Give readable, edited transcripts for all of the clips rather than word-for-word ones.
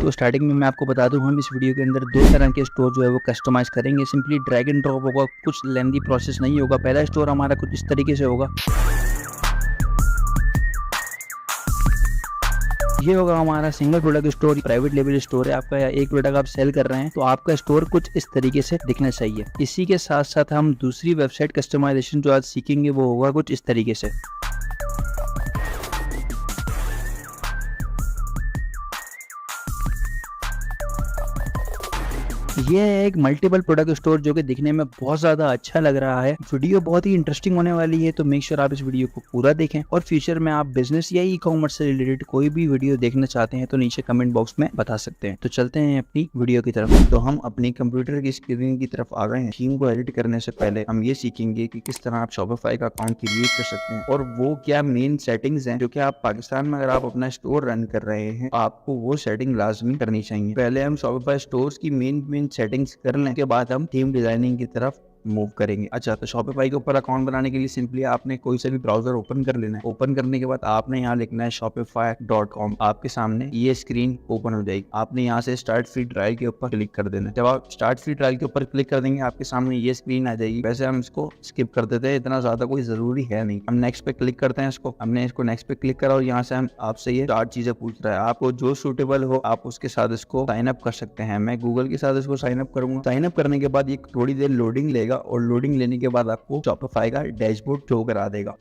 तो स्टार्टिंग में मैं आपको बता दूं, हम इस वीडियो के अंदर दो तरह के स्टोर जो है वो कस्टमाइज करेंगे। सिंपली ड्रैग एंड ड्रॉप होगा, कुछ लेंदी प्रोसेस नहीं होगा। पहला स्टोर हमारा कुछ इस तरीके से होगा। ये होगा हमारा single product store, private level store है आपका। या एक प्रोडक्ट आप सेल कर रहे हैं तो आपका स्टोर कुछ इस तरीके से दिखना चाहिए। इसी के साथ साथ हम दूसरी वेबसाइट कस्टमाइजेशन जो आज सीखेंगे वो होगा कुछ इस तरीके से। ये है एक मल्टीपल प्रोडक्ट स्टोर जो कि दिखने में बहुत ज्यादा अच्छा लग रहा है। वीडियो बहुत ही इंटरेस्टिंग होने वाली है, तो मेक श्योर आप इस वीडियो को पूरा देखें। और फ्यूचर में आप बिजनेस या ई कॉमर्स से रिलेटेड कोई भी वीडियो देखना चाहते हैं तो नीचे कमेंट बॉक्स में बता सकते हैं। तो चलते हैं अपनी वीडियो की तरफ। तो हम अपनी कंप्यूटर की स्क्रीन की तरफ आ गए हैं। थीम को एडिट करने से पहले हम ये सीखेंगे कि किस तरह आप शॉपिफाई का अकाउंट क्रिएट कर सकते हैं और वो क्या मेन सेटिंग्स हैं जो कि आप पाकिस्तान में अगर आप अपना स्टोर रन कर रहे हैं आपको वो सेटिंग लाजमी करनी चाहिए। पहले हम शॉपिफाई स्टोर्स की मेन सेटिंग्स कर लें के बाद हम थीम डिजाइनिंग की तरफ मूव करेंगे। अच्छा, तो शॉपिफाई के ऊपर अकाउंट बनाने के लिए सिंपली आपने कोई सा भी ब्राउजर ओपन कर लेना है। ओपन करने के बाद आपने यहाँ लिखना है shopify.com। आपके सामने ये स्क्रीन ओपन हो जाएगी। आपने यहाँ से स्टार्ट फ्री ट्रायल के ऊपर क्लिक कर देना है। जब आप स्टार्ट फ्री ट्रायल के ऊपर क्लिक कर देंगे आपके सामने ये स्क्रीन आ जाएगी। वैसे हम इसको स्किप कर देते हैं, इतना ज्यादा कोई जरूरी है नहीं। हम नेक्स्ट पे क्लिक करते हैं इसको। हमने इसको नेक्स्ट पे क्लिक करा और यहाँ से हम आपसे ये 4 चीजें पूछ रहा है। आपको जो सूटेबल हो आप उसके साथ इसको साइन अप कर सकते हैं। मैं गूगल के साथ इसको साइन अप करूंगा। साइन अप करने के बाद ये थोड़ी देर लोडिंग लेगा और लोडिंग लेने के बाद आपको शॉपिफाई का डैशबोर्ड शो करा देगा।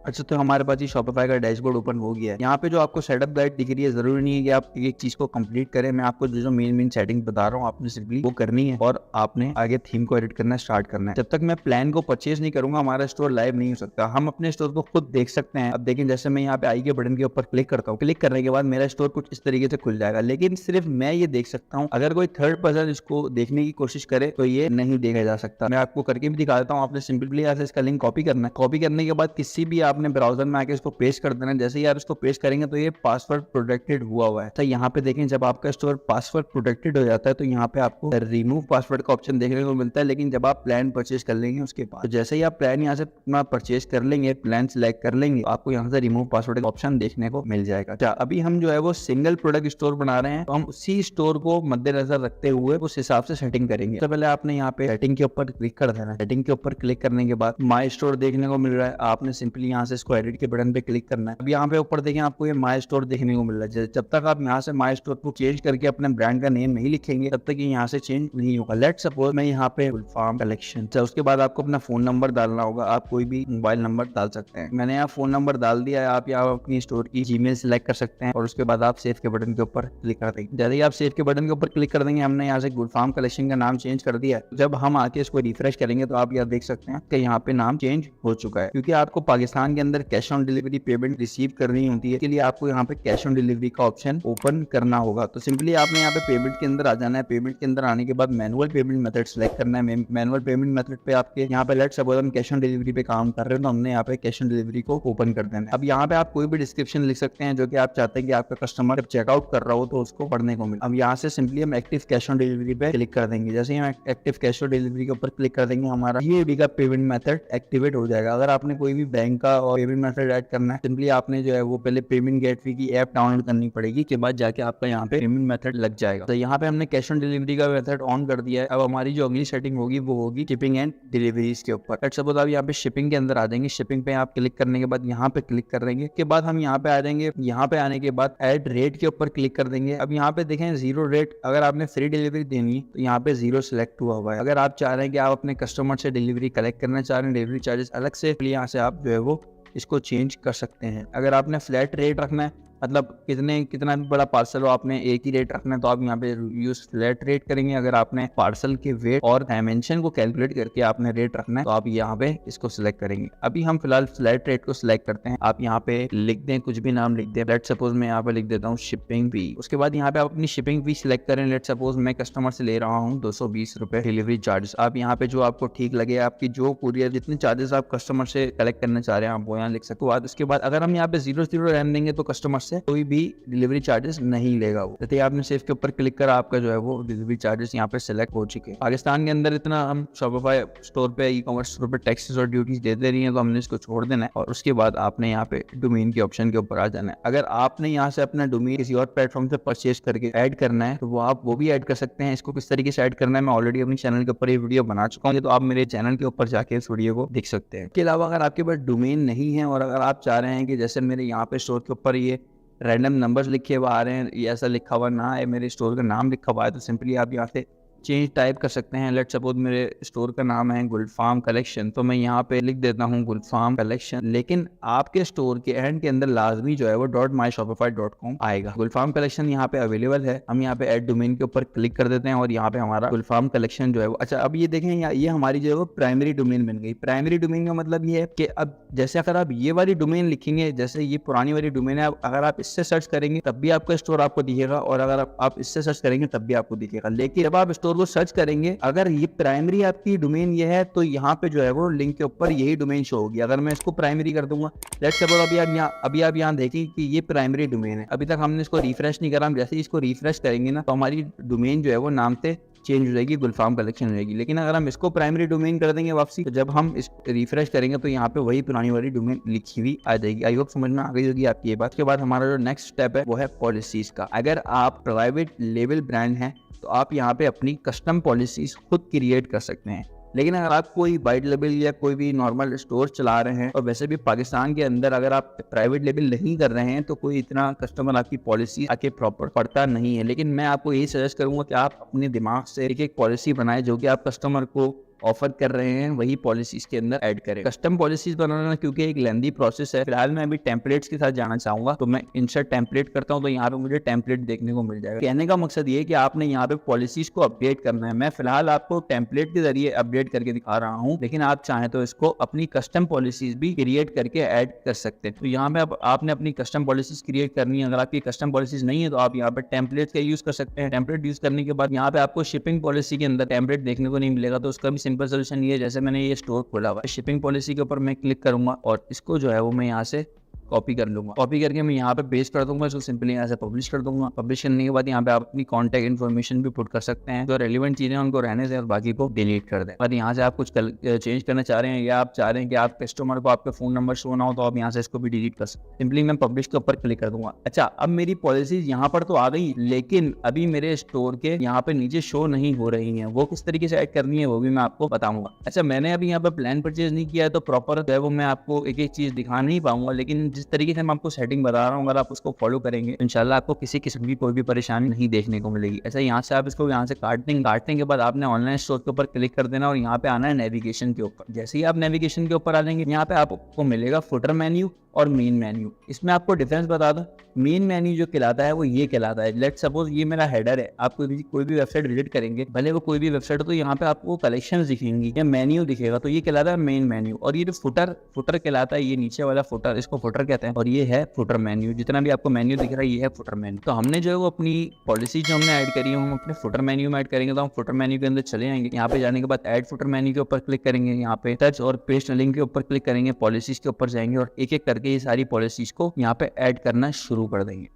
अच्छा, तो हमारे पास ये शॉपिफाई का डैशबोर्ड ओपन हो गया है। यहाँ पे जो आपको सेटअप गाइड दिख रही है, जरूरी नहीं है कि आप एक चीज को कंप्लीट करें। मैं आपको जो मेन सेटिंग बता रहा हूँ आपने सिंपली वो करनी है और आपने आगे थीम को एडिट करना स्टार्ट करना है। जब तक मैं प्लान को परचेज नहीं करूंगा हमारा स्टोर लाइव नहीं हो सकता। हम अपने स्टोर को खुद देख सकते हैं। अब देखें, जैसे मैं यहाँ पे आई के बटन के ऊपर क्लिक करता हूँ, क्लिक करने के बाद मेरा स्टोर कुछ इस तरीके से खुल जाएगा, लेकिन सिर्फ मैं ये देख सकता हूँ। अगर कोई थर्ड पर्सन इसको देखने की कोशिश करे तो ये नहीं देखा जा सकता। मैं आपको करके भी दिखा देता हूँ। आपने सिंपली यहाँ से इसका लिंक कॉपी करना है। कॉपी करने के बाद किसी भी आपने ब्राउजर में आके इसको पेस्ट कर देना। जैसे ही आप इसको पेस्ट करेंगे तो ये पासवर्ड प्रोटेक्टेड हुआ है। तो यहाँ पे देखें, जब आपका स्टोर पासवर्ड प्रोटेक्टेड हो जाता है तो यहाँ पे आपको रिमूव पासवर्ड का ऑप्शन देखने को मिलता है। लेकिन जब आप प्लान परचेज कर लेंगे उसके बाद, तो जैसे ही आप प्लान यहाँ से अपना परचेज कर लेंगे, प्लान सिलेक्ट कर लेंगे, तो आपको यहाँ से रिमूव पासवर्ड का ऑप्शन देखने को मिल जाएगा। अच्छा, अभी हम जो है वो सिंगल प्रोडक्ट स्टोर बना रहे हैं, तो हम उसी स्टोर को मद्देनजर रखते हुए उस हिसाब से सेटिंग करेंगे। तो पहले आपने यहाँ पे सेटिंग के ऊपर क्लिक कर देना है। सेटिंग के ऊपर क्लिक करने के बाद माई स्टोर देखने को मिल रहा है। आपने सिंपली यहाँ से इसको एडिट के बटन पे क्लिक करना है। अब यहाँ पे ऊपर देखें आपको ये माई स्टोर देखने को मिल रहा है। जब तक आप यहाँ से माई स्टोर को चेंज करके अपने ब्रांड का नेम नहीं लिखेंगे तब तक ये यहाँ से चेंज नहीं होगा। लेट सपोज मैं यहाँ पे फुलफॉर्म कलेक्शन, उसके बाद आपको अपना फोन नंबर डालना होगा। आप कोई भी मोबाइल नंबर डाल सकते हैं। मैंने यहाँ फोन नंबर डाल दिया है। आप यहाँ अपनी स्टोर की जीमेल सिलेक्ट कर सकते हैं और उसके बाद आप सेव के बटन के ऊपर क्लिक कर देंगे। जैसे ही आप सेव के बटन के ऊपर क्लिक कर देंगे, हमने यहाँ से फुलफॉर्म कलेक्शन का नाम चेंज कर दिया है। जब हम आके इसको रिफ्रेश करेंगे तो आप यहाँ देख सकते हैं कि यहाँ पे नाम चेंज हो चुका है, क्योंकि आपको पाकिस्तान के अंदर cash on delivery payment receive करनी होती है। इसके लिए आपको यहाँ पे कैश ऑन डिलीवरी का ऑप्शन ओपन करना होगा। तो सिंपली आपने यहाँ पे पेमेंट के अंदर आ जाना है। पेमेंट के अंदर आने के बाद मैनुअल पेमेंट मेथड सेलेक्ट करना है। मैनुअल पेमेंट मेथड पे आपके यहाँ पे लेट सपोज हम कैश ऑन डिलीवरी पे काम कर रहे हो तो हमने यहाँ पे कैश ऑन डिलीवरी को ओपन कर देना है। अब यहाँ पे आप कोई भी डिस्क्रिप्शन लिख सकते हैं जो कि आप चाहते हैं कि आपका कस्टमर जब चेकआउट कर रहा हो तो उसको पढ़ने को मिले। अब यहाँ से सिंपली हम एक्टिव कैश ऑन डिलीवरी पे क्लिक कर देंगे। जैसे ही हम एक्टिव कैश ऑन डिलीवरी के ऊपर क्लिक कर देंगे हमारा ये का पेमेंट मेथड एक्टिवेट हो जाएगा। अगर आपने कोई भी बैंक का और पेमेंट मेथड ऐड करना है, सिंपली आपने जो है वो पहले पेमेंट गेटवे की ऐप डाउनलोड करनी पड़ेगी, के बाद जाके आपका यहाँ पे पेमेंट मेथड लग जाएगा। तो यहाँ पे हमने कैश ऑन डिलीवरी का मेथड ऑन कर दिया है। अब हमारी जो अगली सेटिंग होगी वो होगी शिपिंग एंड डिलीवरीज के ऊपर। लेट्स सपोज आप यहाँ पे शिपिंग के अंदर आ जाएंगे। शिपिंग पे आप क्लिक करने के बाद यहाँ पे क्लिक कर देंगे। के बाद हम यहाँ पे आ जाएंगे। यहाँ पे आने के बाद ऐड रेट के ऊपर क्लिक कर देंगे। अब यहाँ पे देखें 0 रेट, अगर आपने फ्री डिलीवरी देनी तो यहाँ पे 0 सिलेक्ट हुआ है। अगर आप चाह रहे हैं कि आप अपने कस्टमर से डिलीवरी कलेक्ट करना चाह रहे हैं, डिलीवरी चार्जेस अलग से, यहाँ से आप जो है वो इसको चेंज कर सकते हैं। अगर आपने फ्लैट रेट रखना है, मतलब कितना भी बड़ा पार्सल हो आपने एक ही रेट रखना है, तो आप यहाँ पे यूज फ्लैट रेट करेंगे। अगर आपने पार्सल के वेट और डायमेंशन को कैलकुलेट करके आपने रेट रखना है तो आप यहाँ पे इसको सिलेक्ट करेंगे। अभी हम फिलहाल फ्लैट रेट को सिलेक्ट करते हैं। आप यहाँ पे लिख दें, कुछ भी नाम लिख दें। लेट सपोज मैं यहाँ पे लिख देता हूँ शिपिंग फी। उसके बाद यहाँ पे आप अपनी शिपिंग फी सिलेक्ट करें। लेट सपोज मैं कस्टमर से ले रहा हूँ 220 रुपए डिलीवरी चार्जेस। आप यहाँ पे जो आपको ठीक लगे, आपकी जो कुरियर जितने चार्जेस आप कस्टमर से कलेक्ट करना चाह रहे हैं आप वो यहाँ लिख सकते हो। उसके बाद अगर हम यहाँ पे 0 रहने देंगे तो कस्टमर से से कोई भी डिलीवरी चार्जेस नहीं लेगा वो। जैसे आपने सेव के ऊपर क्लिक करा, आपका जो है वो डिलीवरी चार्जेस यहाँ पे सिलेक्ट हो चुके हैं। पाकिस्तान के अंदर इतना हम शॉपिफाई स्टोर पे, ई कॉमर्स स्टोर पे टैक्सेस और ड्यूटीज देते रही हैं, तो हमने इसको छोड़ देना है और उसके बाद आपने यहाँ पे डोमेन के ऑप्शन के ऊपर आ जाना है। अगर आपने यहाँ से अपना डोमेन किसी और प्लेटफॉर्म से परचेज करके ऐड करना है तो वो आप वो भी ऐड कर सकते हैं। इसको किस तरीके से ऐड करना है मैं ऑलरेडी अपने चैनल के ऊपर ये वीडियो बना चुका हूँ, तो आप मेरे चैनल के ऊपर जाके इस वीडियो को देख सकते हैं। इसके अलावा अगर आपके पास डोमेन नहीं है और अगर आप चाह रहे हैं कि जैसे मेरे यहाँ पे स्टोर के ऊपर ये रैंडम नंबर्स लिखे हुए आ रहे हैं, ये ऐसा लिखा हुआ ना है, मेरे स्टोर का नाम लिखा हुआ है, तो सिंपली आप यहाँ से चेंज टाइप कर सकते हैं। लेट सपोज मेरे स्टोर का नाम है गुलफाम कलेक्शन, तो मैं यहाँ पे लिख देता हूँ गुलफाम कलेक्शन। लेकिन आपके स्टोर के एंड के अंदर लाजमी जो है वो .myshopify.com आएगा। गुलफाम कलेक्शन यहाँ पे अवेलेबल है। हम यहाँ पे ऐड डोमेन के ऊपर क्लिक कर देते हैं और यहाँ पे हमारा गुलफाम कलेक्शन जो है वो, अच्छा अब ये देखें ये हमारी जो है वो प्राइमरी डोमेन बन गई। प्राइमरी डोमेन का मतलब ये है कि अब जैसे अगर आप ये वाली डोमेन लिखेंगे, जैसे ये पुरानी वाली डोमेन है, अगर आप इससे सर्च करेंगे तब भी आपका स्टोर आपको दिखेगा और अगर आप इससे सर्च करेंगे तब भी आपको दिखेगा। लेकिन जब आप स्टोर को सर्च करेंगे, अगर ये प्राइमरी आपकी डोमेन ये है तो यहाँ पे जो है वो लिंक के ऊपर यही डोमेन शो होगी। अगर मैं इसको प्राइमरी कर दूंगा, लेट्स सपोज अभी आप यहाँ देखें कि ये प्राइमरी डोमेन है। अभी तक हमने इसको रिफ्रेश नहीं करा, हम जैसे ही इसको रिफ्रेश करेंगे ना तो हमारी डोमेन जो है वो नाम से चेंज हो जाएगी, गुलफाम कलेक्शन हो जाएगी। लेकिन अगर हम इसको प्राइमरी डोमेन कर देंगे वापसी, तो जब हम इस रिफ्रेश करेंगे तो यहाँ पे वही पुरानी वाली डोमेन लिखी हुई आ जाएगी। आई होप समझ में आ गई होगी आपकी ये बात। के बाद हमारा जो नेक्स्ट स्टेप है वो है पॉलिसीज का। अगर आप प्राइवेट लेबल ब्रांड हैं तो आप यहाँ पे अपनी कस्टम पॉलिसीज खुद क्रिएट कर सकते हैं। लेकिन अगर आप कोई वाइट लेबल या कोई भी नॉर्मल स्टोर चला रहे हैं और वैसे भी पाकिस्तान के अंदर अगर आप प्राइवेट लेबल नहीं कर रहे हैं तो कोई इतना कस्टमर आपकी पॉलिसी आके प्रॉपर पढ़ता नहीं है। लेकिन मैं आपको यही सजेस्ट करूंगा कि आप अपने दिमाग से एक एक पॉलिसी बनाएं जो कि आप कस्टमर को ऑफर कर रहे हैं, वही पॉलिसीज के अंदर ऐड करें। कस्टम पॉलिसीज बनाना क्योंकि एक लेंदी प्रोसेस है। फिलहाल मैं अभी टेम्पलेट्स के साथ जाना चाहूंगा, तो मैं इंसर्ट टेम्पलेट करता हूं तो यहाँ पे मुझे टेम्पलेट देखने को मिल जाएगा। कहने का मकसद ये है कि आपने यहाँ पे पॉलिसीज को अपडेट करना है। मैं फिलहाल आपको टेम्पलेट के जरिए अपडेट करके दिखा रहा हूँ, लेकिन आप चाहें तो इसको अपनी कस्टम पॉलिसीज भी क्रिएट करके ऐड कर सकते हैं। तो यहाँ पे आपने अपनी कस्टम पॉलिसीज क्रिएट करनी है। अगर आपकी कस्टम पॉलिसीज नहीं है तो आप यहाँ पे टेम्पलेट का यूज कर सकते हैं। टेम्पलेट यूज करने के बाद यहाँ पे आपको शिपिंग पॉलिसी के अंदर टेम्पलेट देखने को नहीं मिलेगा, तो उसका भी सिंपल सोल्यूशन ये है, जैसे मैंने ये स्टोर खोला हुआ है, शिपिंग पॉलिसी के ऊपर मैं क्लिक करूंगा और इसको जो है वो मैं यहाँ से कॉपी कर लूंगा। कॉपी करके मैं यहाँ पे पेस्ट कर दूंगा, इसको सिंपली यहाँ से पब्लिश कर दूंगा। पब्लिश करने के बाद यहाँ पे आप अपनी कॉन्टैक्ट इन्फॉर्मेशन भी पुट कर सकते हैं। जो रेलिवेंट चीजें उनको रहने से और बाकी को डिलीट कर दें। और यहाँ से आप कुछ चेंज करना चाह रहे हैं या आप चाह रहे हैं कि आप कस्टमर को आपका फोन नंबर शो ना हो, तो आप यहाँ से इसको भी डिलीट कर सकते हैं। सिंपली मैं पब्लिश के ऊपर क्लिक कर दूंगा। अच्छा, अब मेरी पॉलिसीज यहाँ पर तो आ गई, लेकिन अभी मेरे स्टोर के यहाँ पे नीचे शो नहीं हो रही है। वो किस तरीके से ऐड करनी है वो भी मैं आपको बताऊंगा। अच्छा, मैंने अभी यहाँ पे प्लान परचेज नहीं किया है तो प्रॉपर जो है वो मैं आपको एक एक चीज दिखा नहीं पाऊंगा, लेकिन जिस तरीके से मैं आपको सेटिंग बता रहा हूँ अगर आप उसको फॉलो करेंगे तो इंशाल्लाह आपको किसी किस्म की कोई भी परेशानी नहीं देखने को मिलेगी। ऐसा यहाँ से आप इसको यहाँ से काटने के बाद आपने ऑनलाइन स्टोर के ऊपर क्लिक कर देना और यहाँ पे आना है नेविगेशन के ऊपर। जैसे ही आप नेविगेशन के ऊपर आ जाएंगे यहाँ पे आपको मिलेगा फुटर मेन्यू और मेन मेन्यू। इसमें आपको डिफरेंस बता दूं, मेन मेन्यू जो कहलाता है वो ये कहलाता है, लेट सपोज ये मेरा हेडर है, आप कोई भी वेबसाइट विजिट करेंगे, भले वो कोई भी वेबसाइट हो, तो यहाँ पे आपको कलेक्शंस दिखेंगी या मेन्यू दिखेगा, तो ये कहलाता है मेन मेन्यू। और ये जो फुटर कहलाता है, ये नीचे वाला फुटर, इसको फुटर कहते हैं, और ये है फुटर मेन्यू। जितना भी आपको मेन्यू दिख रहा है ये है फुटर मेन्यू। तो हमने जो है वो अपनी पॉलिसी जो हमने ऐड करी है हम अपने फुटर मेन्यू में ऐड करेंगे। तो हम फुटर मेन्यू के अंदर चले जाएंगे। यहाँ पे जाने के बाद ऐड फुटर मेन्यू के ऊपर क्लिक करेंगे, यहाँ पे सर्च और पेस्ट लिंक के ऊपर क्लिक करेंगे, पॉलिसीज के ऊपर जाएंगे और एक एक करके ये सारी पॉलिसीज को यहाँ पे ऐड करना शुरू कर देंगे।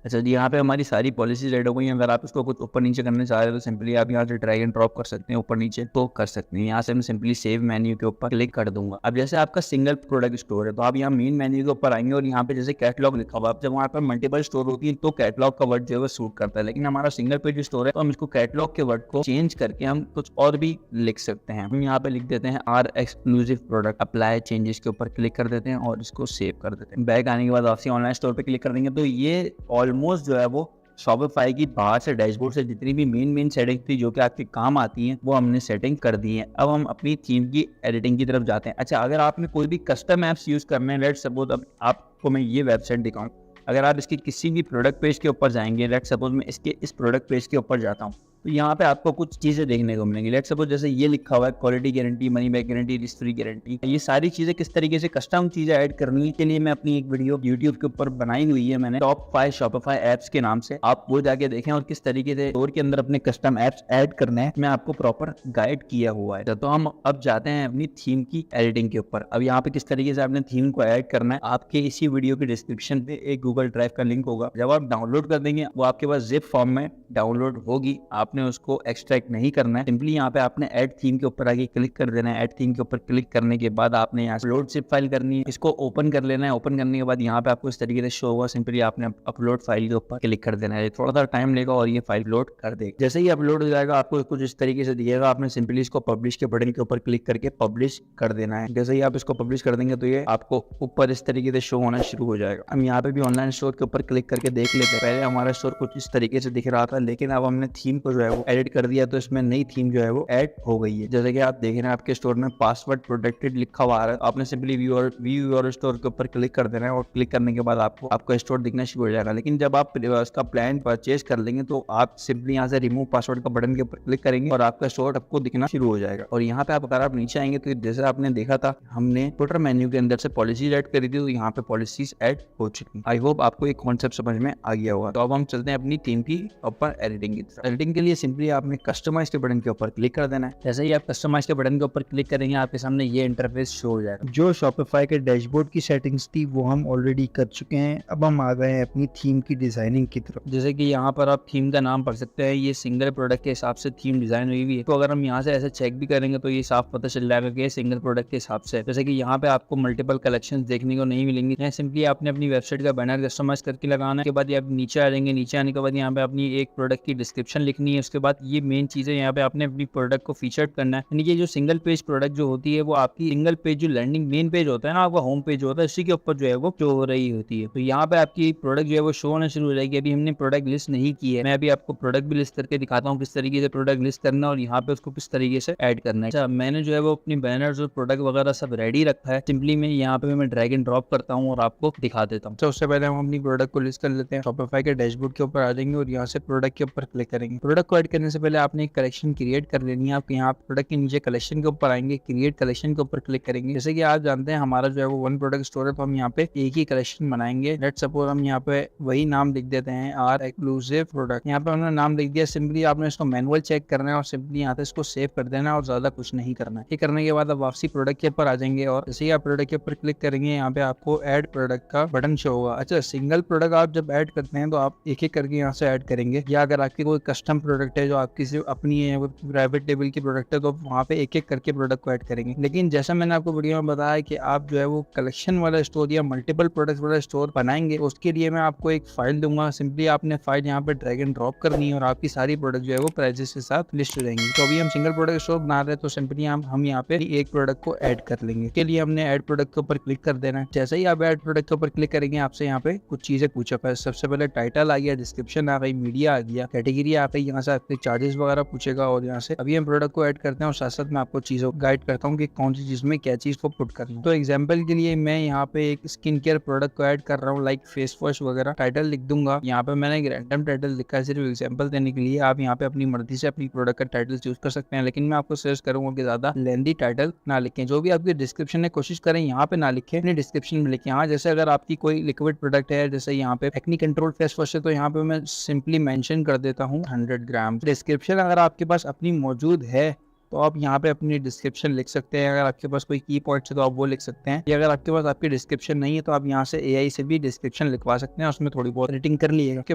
अच्छा जी, यहाँ पे हमारी सारी पॉलिसीज ऐड हो गई हैं। अगर आप इसको कुछ ऊपर नीचे करना चाह रहे हो तो सिंपली आप यहाँ से ड्रैग एंड ड्रॉप कर सकते हैं, ऊपर नीचे तो कर सकते हैं। यहाँ से मैं सिंपली सेव मेन्यू के ऊपर क्लिक कर दूंगा। अब जैसे आपका सिंगल प्रोडक्ट स्टोर है तो आप यहाँ मेन मेन्यू के ऊपर आएंगे और यहाँ पे जैसे कैटलॉग लिखा हुआ है, जब वहाँ पर मल्टीपल स्टोर होती है तो कैटलॉग का वर्ड जो है वो सूट करता है। लेकिन हमारा सिंगल पेज स्टोर है तो हम इसको कैटलॉग के वर्ड को चेंज करके हम कुछ और भी लिख सकते हैं। हम यहाँ पे लिख देते हैं are exclusive product, apply changes के ऊपर क्लिक कर देते हैं और इसको सेव कर देते हैं। बैक आने के बाद आपसे ऑनलाइन स्टोर पे क्लिक कर देंगे तो ये ऑलमोस्ट जो है वो शॉपिफाई की बाहर से डैशबोर्ड से जितनी भी मेन सेटिंग थी जो कि आपके काम आती हैं वो हमने सेटिंग कर दी है। अब हम अपनी थीम की एडिटिंग की तरफ जाते हैं। अच्छा, अगर आपने कोई भी कस्टम ऐप्स यूज करने हैं, लेट सपोज अब आपको मैं ये वेबसाइट दिखाऊं, अगर आप इसके किसी भी प्रोडक्ट पेज के ऊपर जाएंगे, लेट सपोज मैं इसके इस प्रोडक्ट पेज के ऊपर जाता हूँ, तो यहाँ पे आपको कुछ चीजें देखने को मिलेंगी। लेट्स सपोज जैसे ये लिखा हुआ है quality guarantee, money back guarantee, risk free guarantee. ये सारी चीजें किस तरीके से कस्टम चीजें ऐड करनी है के लिए मैं अपनी एक वीडियो यूट्यूब के ऊपर बनाई हुई है मैंने, टॉप 5 शॉपिफाई एप्स के नाम से। आप वो जाके देखें और किस तरीके से स्टोर के अंदर अपने कस्टम एप्स ऐड करने हैं मैं आपको प्रॉपर गाइड किया हुआ है। तो हम अब जाते हैं अपनी थीम की एडिटिंग के ऊपर। अब यहाँ पे किस तरीके से आपने थीम को ऐड करना है, आपके इसी वीडियो के डिस्क्रिप्शन पे एक गूगल ड्राइव का लिंक होगा। जब आप डाउनलोड कर देंगे वो आपके पास जिप फॉर्म में डाउनलोड होगी, आपने उसको एक्सट्रैक्ट नहीं करना है। सिंपली यहाँ पे आपने ऐड थीम के ऊपर आगे क्लिक कर देना है। ऐड थीम के ऊपर क्लिक करने के बाद आपने यहाँ से अपलोड जिप फाइल करनी है, इसको ओपन कर लेना है। ओपन करने के बाद यहाँ पे आपको इस तरीके से शो होगा, सिंपली आपने अपलोड फाइल के ऊपर क्लिक कर देना है। थोड़ा सा टाइम लेगा और ये फाइल लोड कर देगा। जैसे ही अपलोड हो जाएगा आपको कुछ इस तरीके से दिखेगा, आपने सिंपली इसको पब्लिश के बटन के ऊपर क्लिक करके पब्लिश कर देना है। जैसे ही आप इसको पब्लिश कर देंगे तो ये आपको ऊपर इस तरीके से शो होना शुरू हो जाएगा। हम यहाँ पे भी ऑनलाइन स्टोर के ऊपर क्लिक करके देख लेते हैं। पहले हमारा स्टोर कुछ इस तरीके से दिख रहा था, लेकिन अब हमने थीम को जो है वो एडिट कर दिया, तो इसमें नई थीम जो है वो ऐड हो गई है। जैसे कि आप देख रहे हैं आपके स्टोर में पासवर्ड प्रोटेक्टेड लिखा हुआ आ रहा है, आपने सिंपली व्यू योर स्टोर के ऊपर क्लिक कर देना है और क्लिक करने के बाद आपको आपका स्टोर दिखना शुरू हो जाएगा। लेकिन जब आप उसका प्लान परचेज कर लेंगे तो आप सिंपली यहाँ से रिमूव पासवर्ड का बटन के ऊपर क्लिक करेंगे और आपका स्टोर आपको दिखना शुरू हो जाएगा। और यहाँ पे अगर आप नीचे आएंगे तो जैसे आपने देखा था हमने फुटर मेन्यू के अंदर से पॉलिसीज ऐड करी थी, तो यहाँ पे पॉलिसीज ऐड हो चुकी। आई होप आपको एक कॉन्सेप्ट समझ में आ गया होगा। तो अब हम चलते हैं अपनी थीम की ऊपर एडिटिंग की तरफ। एडिटिंग के लिए सिंपली आपने कस्टमाइज के बटन के ऊपर क्लिक कर देना है। जैसे ही आप कस्टमाइज के बटन के ऊपर क्लिक करेंगे आपके सामने ये इंटरफेस शो हो जाएगा। जो शॉपिफाई के डैशबोर्ड की सेटिंग्स थी वो हम ऑलरेडी कर चुके हैं। अब हम आ गए हैं अपनी थीम की डिजाइनिंग की तरफ। जैसे कि यहाँ पर आप थीम का नाम पढ़ सकते हैं, ये सिंगल प्रोडक्ट के हिसाब से थीम डिजाइन हुई हुई है। तो अगर हम यहाँ से ऐसे चेक भी करेंगे तो ये साफ पता चल जाएगा कि सिंगल प्रोडक्ट के हिसाब से। जैसे कि यहाँ पे आपको मल्टीपल कलेक्शंस देखने को नहीं मिलेंगी। यहाँ सिंपली आपने अपनी वेबसाइट का बैनर कस्टमाइज करके लगाना है। के बाद ये आप नीचे आ जाएंगे, नीचे आने के बाद यहाँ पे अपनी एक प्रोडक्ट की डिस्क्रिप्शन लिखनी है। उसके बाद ये मेन चीजें यहाँ पे आपने अपनी प्रोडक्ट को फीचर करना है। यानी कि जो सिंगल पेज प्रोडक्ट जो होती है वो आपकी सिंगल पेज जो लैंडिंग मेन पेज होता है ना, आपका होम पेज होता है, इसी के ऊपर जो है वो शो हो रही होती है। तो यहाँ पे आपकी प्रोडक्ट जो है वो शो होना शुरू हो जाएगी। अभी हमने प्रोडक्ट लिस्ट नहीं की है, मैं अभी आपको प्रोडक्ट भी लिस्ट करके दिखाता हूँ किस तरीके से प्रोडक्ट लिस्ट करना और यहाँ पे उसको किस तरीके से ऐड करना है। अच्छा, मैंने जो है वो अपनी बैनर्स और प्रोडक्ट वगैरह सब रेडी रखा है। सिंपली मैं यहाँ पे मैं ड्रैग एंड ड्रॉप करता हूँ और आपको दिखा देता हूँ। तो उससे पहले हम अपनी प्रोडक्ट को लिस्ट कर लेते हैं। शॉपिफाई के डैशबोर्ड के ऊपर आ जाएंगे और यहाँ से प्रोडक्ट के ऊपर क्लिक करेंगे। प्रोडक्ट को ऐड करने से पहले आपने एक कलेक्शन क्रिएट कर लेनी है। आप यहाँ प्रोडक्ट के नीचे कलेक्शन के ऊपर आएंगे, क्रिएट कलेक्शन के ऊपर क्लिक करेंगे। जैसे कि आप जानते हैं हमारा जो है वो वन प्रोडक्ट स्टोर है, तो हम यहाँ पे एक ही कलेक्शन बनाएंगे। लेट्स सपोज हम यहाँ पे वही नाम लिख देते हैं, आर एक्सक्लूसिव प्रोडक्ट। यहाँ पे हमने नाम लिख दिया। सिंपली आपने इसको मैनुअल चेक करना है और सिंपली यहाँ पे इसको सेव कर देना है और ज्यादा कुछ नहीं करना है। ये करने के बाद अब वापसी प्रोडक्ट के ऊपर आ जाएंगे और जैसे ही आप प्रोडक्ट के ऊपर क्लिक करेंगे यहाँ पे आपको ऐड प्रोडक्ट का बटन शो होगा। अच्छा, सिंगल प्रोडक्ट आप जब ऐड करते हैं तो आप एक एक करके यहाँ से ऐड करेंगे, या अगर आपकी कोई कस्टम प्रोडक्ट है जो आपकी सिर्फ अपनी है, वो प्राइवेट लेवल की प्रोडक्ट है, तो वहाँ पे एक एक करके प्रोडक्ट को ऐड करेंगे। लेकिन जैसा मैंने आपको वीडियो में बताया कि आप जो है वो कलेक्शन वाला स्टोर या मल्टीपल प्रोडक्ट वाला स्टोर बनाएंगे, उसके लिए मैं आपको एक फाइल दूंगा। सिंपली आपने फाइल यहाँ पे ड्रैग एंड ड्रॉप करनी है और आपकी सारी प्रोडक्ट जो है वो प्राइसेस के साथ लिस्ट हो जाएंगी। तो अभी हम सिंगल प्रोडक्ट स्टोर बना रहे हैं, तो सिंपली हम यहाँ पे एक प्रोडक्ट को ऐड कर लेंगे। इसके लिए हमने ऐड प्रोडक्ट के ऊपर क्लिक कर देना है। जैसे ही आप ऐड प्रोडक्ट के ऊपर क्लिक करेंगे आपसे यहाँ पे कुछ चीजें पूछा है। सबसे पहले टाइटल आ गया, डिस्क्रिप्शन आ गई, मीडिया आ गया, कैटेगरी आ गई, यहाँ से आपके चार्जेस वगैरह पूछेगा और यहाँ से अभी हम प्रोडक्ट को ऐड करते हैं और साथ साथ मैं आपको चीजों को गाइड करता हूँ कि कौन सी चीज में क्या चीज को पुट करना है। तो एग्जाम्पल के लिए मैं यहाँ पे एक स्किन केयर प्रोडक्ट को ऐड कर रहा हूँ, लाइक फेस वॉश वगैरह। टाइटल लिख दूंगा, यहाँ पे मैंने एक रैंडम टाइटल लिखा है सिर्फ एग्जाम्पल देने के लिए। आप यहाँ पे अपनी मर्जी से अपनी प्रोडक्ट का टाइटल चूज कर सकते हैं, लेकिन मैं आपको सजेस्ट करूंगा कि ज्यादा लेंथी टाइटल ना लिखें। जो भी आपकी डिस्क्रिप्शन में कोशिश करें यहाँ पे ना लिखें, अपनी डिस्क्रिप्शन में लिखें। हाँ, जैसे अगर आपकी कोई लिक्विड प्रोडक्ट है, जैसे यहाँ पे एक्नी कंट्रोल फेस वॉश है, तो यहाँ पे मैं सिंपली मेंशन कर देता हूँ 100 ग्राम। डिस्क्रिप्शन अगर आपके पास अपनी मौजूद है तो आप यहाँ पे अपनी डिस्क्रिप्शन लिख सकते हैं। अगर आपके पास कोई की पॉइंट्स है तो आप वो लिख सकते हैं, या अगर आपके पास आपकी डिस्क्रिप्शन नहीं है तो आप यहाँ से एआई से भी डिस्क्रिप्शन लिखवा सकते हैं, उसमें थोड़ी बहुत एडिटिंग कर लीजिएगा। उसके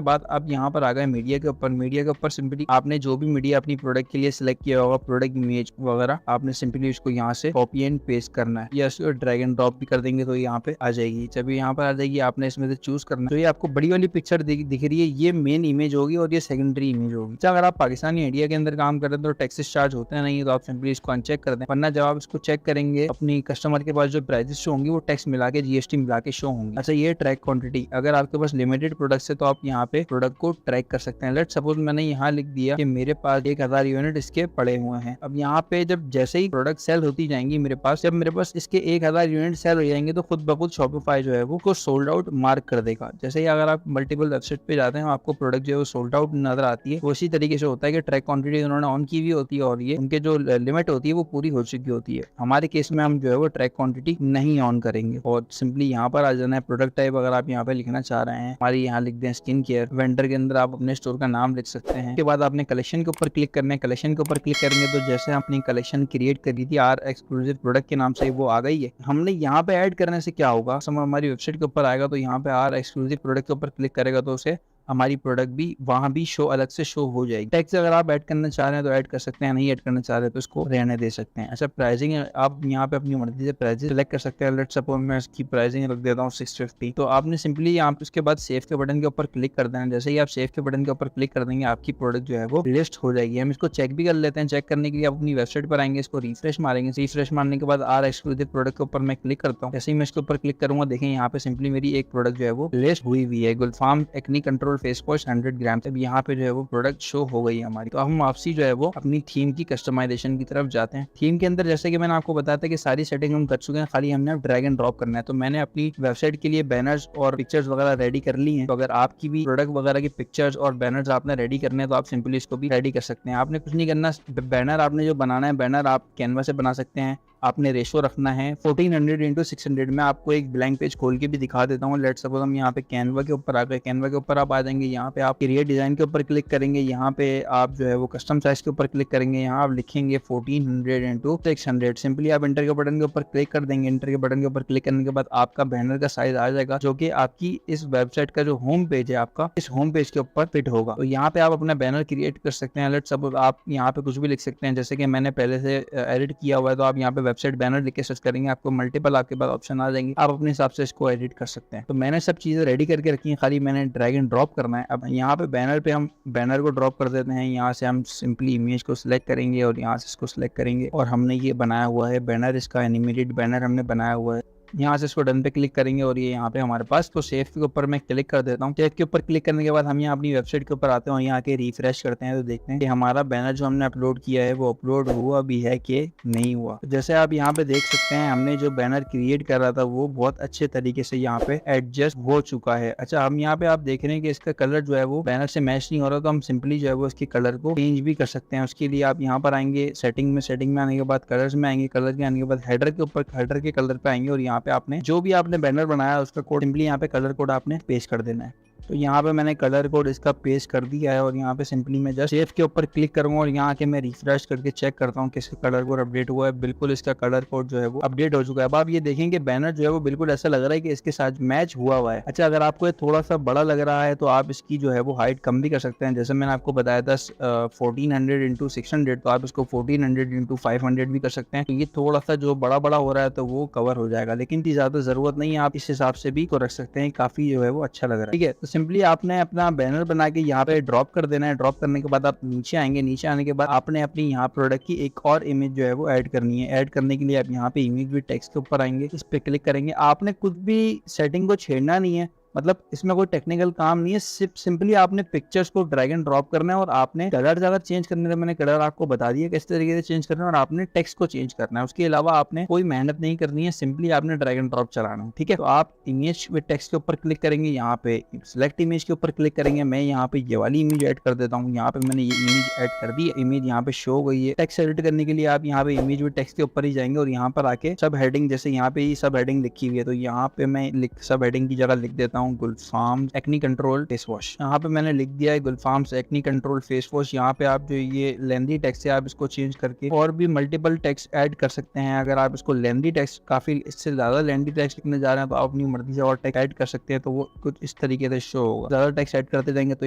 बाद आप यहाँ पर आ गए मीडिया के ऊपर। मीडिया के ऊपर सिंपली आपने जो भी मीडिया अपनी प्रोडक्ट के लिए सिलेक्ट किया होगा, प्रोडक्ट इमेज वगैरह, आपने सिंपली उसको यहाँ से कॉपी एंड पेस्ट करना है, या उसको ड्रैग एंड ड्रॉप भी कर देंगे तो यहाँ पे आ जाएगी। जब यहाँ पर आ जाएगी आपने इसमें से चूज करना। तो ये आपको बड़ी वाली पिक्चर दिख रही है, ये मेन इमेज होगी और ये सेकेंडरी इमेज होगी। अगर आप पाकिस्तानी इंडिया के अंदर काम कर रहे हैं तो टैक्सेस चार्ज होते हैं नहीं, तो आप सिंपली इसको अनचेक कर दें, वरना जब आप इसको चेक करेंगे अपनी कस्टमर के पास जो प्राइसेस शो होंगी वो टैक्स मिला के जीएसटी मिला के शो होंगी। अच्छा, ये ट्रैक क्वांटिटी, अगर आपके पास लिमिटेड प्रोडक्ट्स है तो आप यहाँ पे प्रोडक्ट को ट्रैक कर सकते हैं। लेट्स सपोज मैंने यहाँ लिख दिया कि मेरे पास 1000 यूनिट इसके पड़े हुए हैं। अब यहाँ पे जब जैसे ही प्रोडक्ट सेल होती जाएंगी मेरे पास, जब मेरे पास इसके 1000 यूनिट सेल हो जाएंगे तो खुद ब खुद शॉपिफाई जो है वो को सोल्ड आउट मार्क कर देगा। जैसे ही अगर आप मल्टीपल वेबसाइट पे जाते हैं आपको प्रोडक्ट जो है वो सोल्ड आउट नजर आती है, उसी तरीके से होता है कि ट्रैक क्वांटिटी उन्होंने ऑन की हुई होती है और ये उनके जो लिमिट होती है वो पूरी हो चुकी होती है। हमारे केस में हम जो है वो ट्रैक क्वांटिटी नहीं ऑन करेंगे और सिंपली यहाँ पर आ जाना है। प्रोडक्ट टाइप अगर आप यहाँ पे लिखना चाह रहे हैं, हमारी यहाँ लिख दें स्किन केयर। वेंडर के अंदर आप अपने स्टोर का नाम लिख सकते हैं। उसके बाद आपने कलेक्शन के ऊपर क्लिक करना है। कलेक्शन के ऊपर क्लिक करेंगे तो जैसे अपनी कलेक्शन क्रिएट करी थी आर एक्सक्लूसिव प्रोडक्ट के नाम से, वो आ गई है। हमने यहाँ पे ऐड करने से क्या होगा, हमारी वेबसाइट के ऊपर आएगा तो यहाँ पे आर एक्सक्लूसिव प्रोडक्ट के ऊपर क्लिक करेगा तो उसे हमारी प्रोडक्ट भी वहां भी शो अलग से शो हो जाएगी। टैक्स अगर आप ऐड करना चाह रहे हैं तो ऐड कर सकते हैं, नहीं ऐड करना चाह रहे हैं तो इसको रहने दे सकते हैं। अच्छा, प्राइसिंग आप यहाँ पे अपनी मर्जी से प्राइसिंग सेलेक्ट कर सकते हैं। लेट्स सपोज मैं इसकी प्राइसिंग रख देता हूँ 650। तो आपने सिंपली यहाँ पे उसके बाद सेव के बटन के ऊपर क्लिक कर देना। जैसे ही आप सेव के बटन के ऊपर क्लिक कर देंगे आपकी प्रोडक्ट जो है वो लिस्ट हो जाएगी। हम इसको चेक भी कर लेते हैं। चेक करने के लिए आप अपनी वेबसाइट पर आएंगे, इसको रिफ्रेश मारेंगे। रिफ्रेश मारने के बाद आर एक्सक्लूसिव प्रोडक्ट के ऊपर मैं क्लिक करता हूँ। जैसे ही मैं इसके ऊपर क्लिक करूंगा देखें यहाँ पे सिंपली मेरी एक प्रोडक्ट जो है वो लिस्ट हुई है, गुलफाम एक्नी कंट्रोल फेस वॉश 100 ग्राम। अब यहाँ पे जो है वो प्रोडक्ट शो हो गई है हमारी। तो हम वापसी जो है वो अपनी थीम की कस्टमाइजेशन की तरफ जाते हैं। थीम के अंदर जैसे कि मैंने आपको बताया था कि सारी सेटिंग हम कर चुके हैं, खाली हमने ड्रैग एंड ड्रॉप करना है। तो मैंने अपनी वेबसाइट के लिए बैनर्स और पिक्चर्स वगैरह रेडी कर ली हैं। तो अगर आपकी भी प्रोडक्ट वगैरह की पिक्चर्स और बैनर्स आपने रेडी करने हैं तो आप सिंपली इसको भी रेडी कर सकते हैं। आपने कुछ नहीं करना, बैनर आपने जो बनाना है बैनर आप कैनवा से बना सकते हैं। आपने रेशो रखना है 1400 इंटू 600। मैं आपको एक ब्लैंक पेज खोल के भी दिखा देता हूँ। लेट्स सपोज हम यहाँ पे कैनवा के ऊपर आ गए। कैनवा के ऊपर आप आ जाएंगे, यहाँ पे आप क्रिएट डिजाइन के ऊपर क्लिक करेंगे। यहाँ पे आप जो है वो कस्टम साइज के ऊपर क्लिक करेंगे। यहाँ आप लिखेंगे 1400 इंटू 600। सिंपली आप इंटर के बटन के ऊपर क्लिक कर देंगे। इंटर के बटन के ऊपर क्लिक करने के बाद आपका बैनर का साइज आ जाएगा जो कि आपकी इस वेबसाइट का जो होम पेज है आपका, इस होम पेज के ऊपर फिट होगा। तो यहाँ पे आप अपना बैनर क्रिएट कर सकते हैं। लेट्स सपोज आप यहाँ पे कुछ भी लिख सकते हैं, जैसे कि मैंने पहले से एडिट किया हुआ है। तो आप यहाँ पे वेबसाइट बैनर लिख के सर्च करेंगे, आपको मल्टीपल आपके पास ऑप्शन आ जाएंगे, आप अपने हिसाब से इसको एडिट कर सकते हैं। तो मैंने सब चीजें रेडी करके रखी हैं, खाली मैंने ड्रैग एंड ड्रॉप करना है। अब यहाँ पे बैनर पे हम बैनर को ड्रॉप कर देते हैं। यहाँ से हम सिंपली इमेज को सिलेक्ट करेंगे और यहाँ से इसको सिलेक्ट करेंगे और हमने ये बनाया हुआ है बैनर, इसका एनिमेटेड बैनर हमने बनाया हुआ है। यहाँ से इसको डन पे क्लिक करेंगे और ये यहाँ पे हमारे पास, तो सेव के ऊपर मैं क्लिक कर देता हूँ। सेव के ऊपर क्लिक करने के बाद हम यहाँ अपनी वेबसाइट के ऊपर आते हैं और यहाँ के रिफ्रेश करते हैं तो देखते हैं कि हमारा बैनर जो हमने अपलोड किया है वो अपलोड हुआ भी है कि नहीं हुआ। तो जैसे आप यहाँ पे देख सकते हैं हमने जो बैनर क्रिएट कर रहा था वो बहुत अच्छे तरीके से यहाँ पे एडजस्ट हो चुका है। अच्छा, हम यहाँ पे आप देख रहे हैं कि इसका कलर जो है वो बैनर से मैच नहीं हो रहा, तो हम सिंपली जो है वो इसके कलर को चेंज भी कर सकते हैं। उसके लिए आप यहाँ पर आएंगे सेटिंग में आने के बाद कलर्स में आएंगे, कलर के आने के बाद हेडर के ऊपर हेडर के कलर पे आएंगे और यहाँ पे आपने जो भी आपने बैनर बनाया उसका कोड सिंपली यहाँ पे कलर कोड आपने पेस्ट कर देना है। तो यहाँ पे मैंने कलर कोड इसका पेस्ट कर दिया है और यहाँ पे सिंपली मैं जस्ट सेव के ऊपर क्लिक करूंगा और यहाँ आके मैं रिफ्रेश करके चेक करता हूँ कि इसका कलर कोड अपडेट हुआ है। बिल्कुल इसका कलर कोड जो है वो अपडेट हो चुका है। अब आप ये देखेंगे बैनर जो है वो बिल्कुल ऐसा लग रहा है कि इसके साथ मैच हुआ है। अच्छा, अगर आपको ये थोड़ा सा बड़ा लग रहा है तो आप इसकी जो है वो हाइट कम भी कर सकते हैं। जैसे मैंने आपको बताया था 1400 इंटू 600, तो आप इसको 1400 इंटू 500 भी कर सकते हैं। तो ये थोड़ा सा जो बड़ा हो रहा है तो वो कवर हो जाएगा, लेकिन ज्यादा जरूरत नहीं है, आप इस हिसाब से भी को रख सकते हैं। काफी जो है वो अच्छा लग रहा है। ठीक है, तो सिंपली आपने अपना बैनर बना के यहाँ पे ड्रॉप कर देना है। ड्रॉप करने के बाद आप नीचे आएंगे। नीचे आने के बाद आपने अपनी यहाँ प्रोडक्ट की एक और इमेज जो है वो ऐड करनी है। ऐड करने के लिए आप यहाँ पे इमेज विद टेक्स्ट के ऊपर आएंगे, इस पे क्लिक करेंगे। आपने कुछ भी सेटिंग को छेड़ना नहीं है, मतलब इसमें कोई टेक्निकल काम नहीं है, सिर्फ सिंपली आपने पिक्चर्स को ड्रैग एंड ड्रॉप करना है और आपने कलर अगर चेंज करने, मैंने कलर आपको बता दिया किस तरीके से चेंज करना है और आपने टेक्स्ट को चेंज करना है। उसके अलावा आपने कोई मेहनत नहीं करनी है, सिंपली आपने ड्रैग एंड ड्रॉप चलाना है। ठीक है, तो आप इमेज विद टेक्स्ट के ऊपर क्लिक करेंगे, यहाँ पे सिलेक्ट इमेज के ऊपर क्लिक करेंगे। मैं यहाँ पे ये वाली इमेज ऐड कर देता हूँ। यहाँ पे मैंने ये इमेज ऐड कर दी, इमेज यहाँ पे शो हो गई है। टेक्स्ट एडिट करने के लिए आप यहाँ पे इमेज विद टेक्स्ट के ऊपर ही जाएंगे और यहाँ पर आके सब हेडिंग, जैसे यहाँ पे सब हेडिंग लिखी हुई है तो यहाँ पे मैं सब हेडिंग की जगह लिख देता हूँ गुलफाम एक्नी कंट्रोल फेस वॉश। यहाँ पे मैंने लिख दिया है गुलफाम्स एक्नी कंट्रोल फेस वॉश। यहाँ पे आप जो ये लेंदी टेक्स्ट है आप इसको चेंज करके और भी मल्टीपल टेक्स्ट ऐड कर सकते हैं। अगर आप इसको लेंदी टेक्स्ट, काफी इससे ज्यादा लेंदी टेक्स्ट लिखने जा रहे हैं तो आप अपनी मर्जी से और टेक्स्ट ऐड कर सकते हैं, तो वो कुछ इस तरीके से शो होगा। ज्यादा टेक्स्ट ऐड करते जाएंगे तो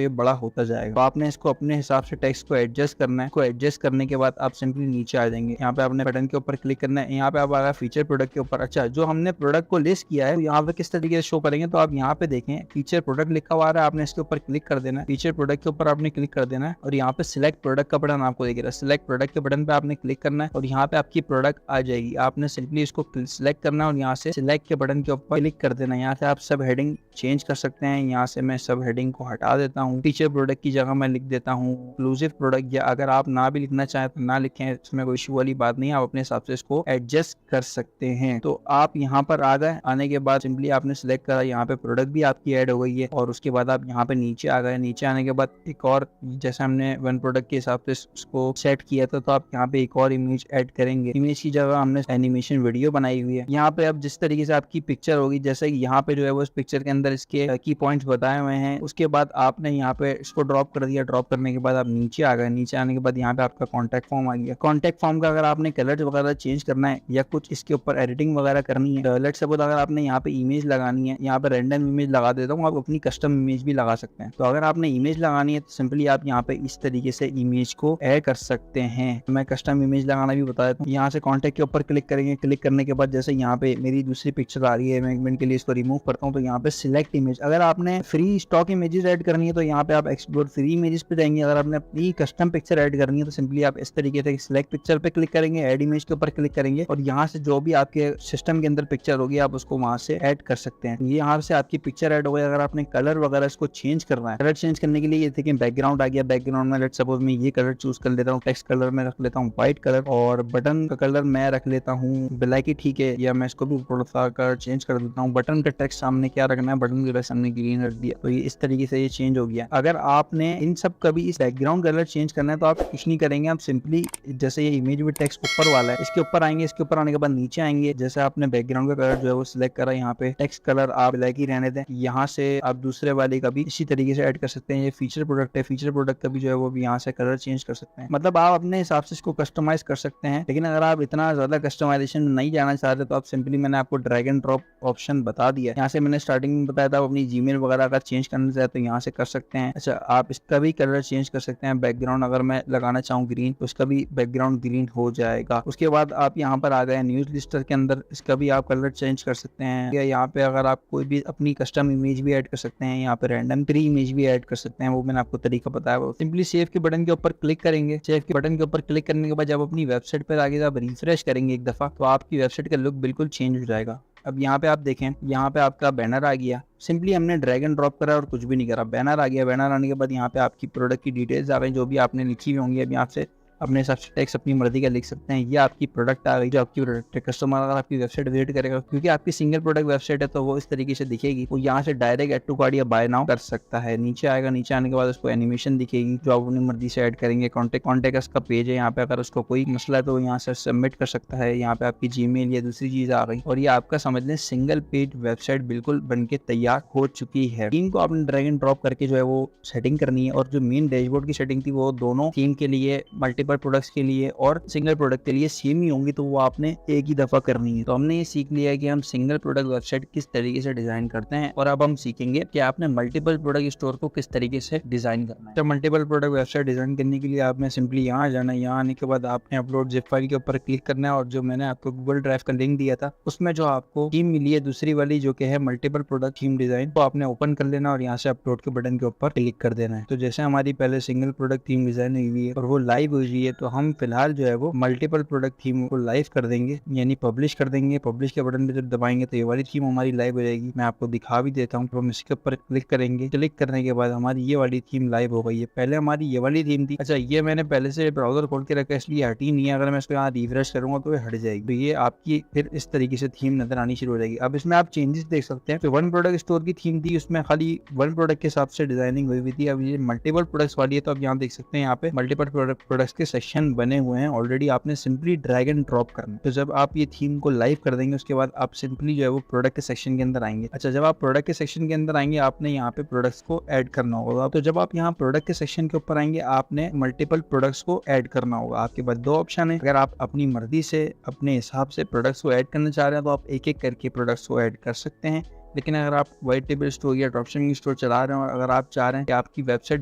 ये बड़ा होता जाएगा। तो आपने इसको अपने हिसाब से टेक्स्ट को एडजस्ट करना है। इसको एडजस्ट करने के बाद आप सिंपली नीचे आ जाएंगे। यहाँ पे आपने बटन के ऊपर क्लिक करना है। यहाँ पे आप आएगा फीचर प्रोडक्ट के ऊपर। अच्छा, जो हमने प्रोडक्ट को लिस्ट किया है यहाँ पे किस तरीके से शो करेंगे, तो आप यहाँ पे देखें फीचर प्रोडक्ट लिखा हुआ है, आपने इसके ऊपर क्लिक कर देना है। फीचर प्रोडक्ट के ऊपर आपने क्लिक कर देना है और यहाँ पे सिलेक्ट प्रोडक्ट का बटन आपको दिख रहा है। सिलेक्ट प्रोडक्ट के बटन पे आपने क्लिक करना है और यहाँ पे आपकी प्रोडक्ट आ जाएगी। आपने सिंपली इसको सिलेक्ट करना है और यहाँ से सिलेक्ट के बटन के ऊपर क्लिक कर देना है। यहाँ से आप सब हेडिंग चेंज कर सकते हैं। यहाँ से मैं सब हेडिंग को हटा देता हूँ। फीचर प्रोडक्ट की जगह मैं लिख देता हूँ एक्सक्लूसिव प्रोडक्ट, या अगर आप ना भी लिखना चाहें तो ना लिखें, इसमें कोई इशू वाली बात नहीं है। आप अपने हिसाब से इसको एडजस्ट कर सकते हैं। तो आप यहाँ पर आ गए, आने के बाद सिंपली आपने सिलेक्ट करा, यहाँ पे प्रोडक्ट भी आपकी ऐड हो गई है और उसके बाद आप यहाँ पे नीचे आ गए। नीचे आने के बाद एक और, जैसे हमने वन प्रोडक्ट के हिसाब से उसको सेट किया था, तो आप यहाँ पे एक और इमेज ऐड करेंगे। इमेज की जगह हमने एनिमेशन वीडियो बनाई हुई है। यहाँ पे अब जिस तरीके से आपकी पिक्चर होगी, जैसे यहाँ पे जो है वो इस पिक्चर के अंदर इसके की पॉइंट्स बताए हुए हैं। उसके बाद आपने यहाँ पे इसको ड्रॉप कर दिया। ड्रॉप करने के बाद आप नीचे आ गए। नीचे आने के बाद यहाँ पे आपका कॉन्टैक्ट फॉर्म आ गया। कॉन्टैक्ट फॉर्म का अगर आपने कलर वगैरह चेंज करना है या कुछ इसके ऊपर एडिटिंग वगैरह करनी है, लेट्स सपोज अगर आपने यहाँ पे इमेज लगानी है, यहाँ पे रैंडम इमेज लगा देता हूँ, आप अपनी कस्टम इमेज भी लगा सकते हैं। तो अगर आपने इमेज लगानी है तो सिंपली आप यहाँ पे इस तरीके से इमेज को ऐड कर सकते हैं। मैं कस्टम इमेज लगाना भी बता देता हूँ। यहाँ से कॉन्टैक्ट के ऊपर क्लिक करेंगे। क्लिक करने के बाद जैसे यहाँ पे मेरी दूसरी पिक्चर आ रही है, मैं एक मिनट के लिए इसको रिमूव करता हूँ। तो यहाँ पे सिलेक्ट इमेज, अगर आपने फ्री स्टॉक इमेजेस ऐड करनी है तो यहाँ पे आप एक्सप्लोर फ्री इमेजेस पे जाएंगे। अगर आपने अपनी कस्टम पिक्चर ऐड करनी है तो सिंपली आप इस तरीके से सिलेक्ट पिक्चर पे क्लिक करेंगे, ऐड इमेज के ऊपर क्लिक करेंगे और यहाँ से जो भी आपके सिस्टम के अंदर पिक्चर होगी आप उसको वहां से ऐड कर सकते हैं। ये यहाँ से आपकी पिक्चर ऐड हो गई। अगर आपने कलर वगैरह इसको चेंज करना है, कलर चेंज करने के लिए ये देखिए बैकग्राउंड आ गया। बैकग्राउंड में लेट्स सपोज मैं ये कलर चूज कर लेता हूँ। टेक्स्ट कलर में रख लेता हूँ व्हाइट कलर और बटन का कलर मैं रख लेता हूँ ब्लैक ही ठीक है, या मैं इसको भी थोड़ा सा कलर चेंज कर देता हूँ। बटन का टेक्स्ट सामने क्या रखना है, बटन के सामने ग्रीन रख दिया। तो ये इस तरीके से ये चेंज हो गया। अगर आपने इन सब का भी इस बैकग्राउंड कलर चेंज करना है तो आप कुछ नहीं करेंगे, आप सिंपली जैसे ये इमेज में टेक्स्ट ऊपर वाला है, इसके ऊपर आएंगे। इसके ऊपर आने के बाद नीचे आएंगे। जैसे आपने बैकग्राउंड का कलर जो है वो सिलेक्ट करा, यहाँ पे टेक्स्ट कलर आप ब्लैक ही रहने दें। यहाँ से आप दूसरे वाले का भी इसी तरीके से ऐड कर सकते हैं। ये फीचर प्रोडक्ट है, फीचर प्रोडक्ट का भी जो है वो भी यहाँ से कलर चेंज कर सकते हैं। मतलब आप अपने हिसाब से इसको कस्टमाइज कर सकते हैं। लेकिन अगर आप इतना ज्यादा कस्टमाइजेशन नहीं जाना चाहते तो आप सिंपली, मैंने आपको ड्रैग एंड ड्रॉप ऑप्शन बता दिया। यहाँ से मैंने स्टार्टिंग में बताया था, आप अपनी जीमेल वगैरह अगर चेंज करना चाहते तो यहाँ से कर सकते हैं। अच्छा, आप इसका भी कलर चेंज कर सकते हैं। बैकग्राउंड अगर मैं लगाना चाहूँ ग्रीन तो इसका भी बैकग्राउंड ग्रीन हो जाएगा। उसके बाद आप यहाँ पर आ गए न्यूज लिस्टर के अंदर, इसका भी आप कलर चेंज कर सकते हैं। या यहाँ पे अगर आप कोई भी अपनी कस्टम इमेज भी ऐड कर सकते हैं, यहाँ पे रैंडम फ्री इमेज भी ऐड कर सकते हैं। वो मैंने आपको तरीका बताया। वो सिंपली सेव के बटन के ऊपर क्लिक करेंगे। सेव के बटन के ऊपर क्लिक करने के बाद जब अपनी वेबसाइट पर आगे आप रिफ्रेश करेंगे एक दफा, तो आपकी वेबसाइट का लुक बिल्कुल चेंज हो जाएगा। अब यहाँ पे आप देखें, यहाँ पे आपका बैनर आ गया। सिंपली हमने ड्रैग एंड ड्रॉप करा और कुछ भी नहीं करा, बैनर आ गया। बैनर आने के बाद यहाँ पे आपकी प्रोडक्ट की डिटेल्स आ गई, जो भी आपने लिखी हुई होंगी। अब यहाँ से अपने हिसाब से टेक्स्ट अपनी मर्जी का लिख सकते हैं। ये आपकी प्रोडक्ट आ गई, जो आपकी प्रोडक्ट है। कस्टमर अगर आपकी वेबसाइट विजिट करेगा, क्योंकि आपकी सिंगल प्रोडक्ट वेबसाइट है, तो वो इस तरीके से दिखेगी। वो यहाँ से डायरेक्ट ऐड टू कार्ट या बाय नाउ कर सकता है। नीचे आएगा, नीचे आने के बाद उसको एनिमेशन दिखेगी जो आप अपनी मर्जी से ऐड करेंगे। कॉन्टेक्ट का पेज है, यहाँ पे अगर उसको कोई मसला है तो यहाँ से सबमिट कर सकता है। यहाँ पे आपकी जीमेल या दूसरी चीज आ गई और ये आपका समझ लें सिंगल पेज वेबसाइट बिल्कुल बनके तैयार हो चुकी है। थीम को आपने ड्रैग एंड ड्रॉप करके जो है वो सेटिंग करनी है। और जो मेन डैशबोर्ड की सेटिंग थी वो दोनों थीम के लिए, मल्टीपल प्रोडक्ट्स के लिए और सिंगल प्रोडक्ट के लिए सेम ही होंगी, तो वो आपने एक ही दफा करनी है। तो हमने ये सीख लिया है कि हम सिंगल प्रोडक्ट वेबसाइट किस तरीके से डिजाइन करते हैं। और अब हम सीखेंगे कि आपने मल्टीपल प्रोडक्ट स्टोर को किस तरीके से डिजाइन करना है। तो मल्टीपल प्रोडक्ट वेबसाइट डिजाइन करने के लिए आपने सिंपली यहाँ जाना है। यहाँ आने के बाद आपने अपलोड जिप फाइल के ऊपर क्लिक करना है और जो मैंने आपको गूगल ड्राइव का लिंक दिया था उसमें जो आपको थीम मिली है दूसरी वाली, जो कि है मल्टीपल प्रोडक्ट थीम डिजाइन, तो आपने ओपन कर लेना और यहाँ से अपलोड के बटन के ऊपर क्लिक कर देना है। तो जैसे हमारी पहले सिंगल प्रोडक्ट थीम डिजाइन हुई है और वो लाइव हुई है, तो हम फिलहाल जो है वो मल्टीपल प्रोडक्ट थीम को लाइव कर देंगे, यानी पब्लिश कर देंगे। पब्लिश के बटन पे जब दबाएंगे तो ये वाली थीम हमारी लाइव हो जाएगी। मैं आपको दिखा भी देता हूँ। तो हम इसके ऊपर क्लिक करेंगे। क्लिक करने के बाद हमारी ये वाली थीम लाइव हो गई है। पहले हमारी ये वाली थीम थी। अच्छा, ये मैंने पहले से ब्राउजर खोल के रखा है इसलिए हटी नहीं है। अगर मैं इसको यहाँ रिफ्रेश करूंगा तो ये हट जाएगी। तो ये आपकी फिर इस तरीके से थीम नजर आनी शुरू हो जाएगी। अब इसमें आप चेंजेस देख सकते हैं। तो वन प्रोडक्ट स्टोर की थीम थी, उसमें खाली वन प्रोडक्ट के हिसाब से डिजाइनिंग हुई हुई थी। अब ये मल्टीपल प्रोडक्ट्स वाली है, तो अब यहाँ देख सकते हैं यहाँ पे मल्टीपल प्रोडक्ट्स के सेक्शन बने हुए हैं ऑलरेडी। आपने सिंपली ड्रैग एंड ड्रॉप करना। तो जब आप ये थीम को लाइव कर देंगे उसके बाद आप सिंपली जो है वो प्रोडक्ट के सेक्शन के अंदर आएंगे। अच्छा, जब आप प्रोडक्ट के सेक्शन के अंदर आएंगे आपने यहाँ पे प्रोडक्ट्स को ऐड करना होगा। तो जब आप यहाँ प्रोडक्ट के सेक्शन के ऊपर आएंगे आपने मल्टीपल प्रोडक्ट्स को ऐड करना होगा। आपके पास दो ऑप्शन है। अगर आप अपनी मर्जी से अपने हिसाब से प्रोडक्ट्स को ऐड करना चाह रहे हैं तो आप एक एक करके प्रोडक्ट्स को ऐड कर सकते हैं, लेकिन अगर आप व्हाइट लेबल स्टोर या ड्रॉपशिपिंग स्टोर चला रहे हो और अगर आप चाह रहे हैं कि आपकी वेबसाइट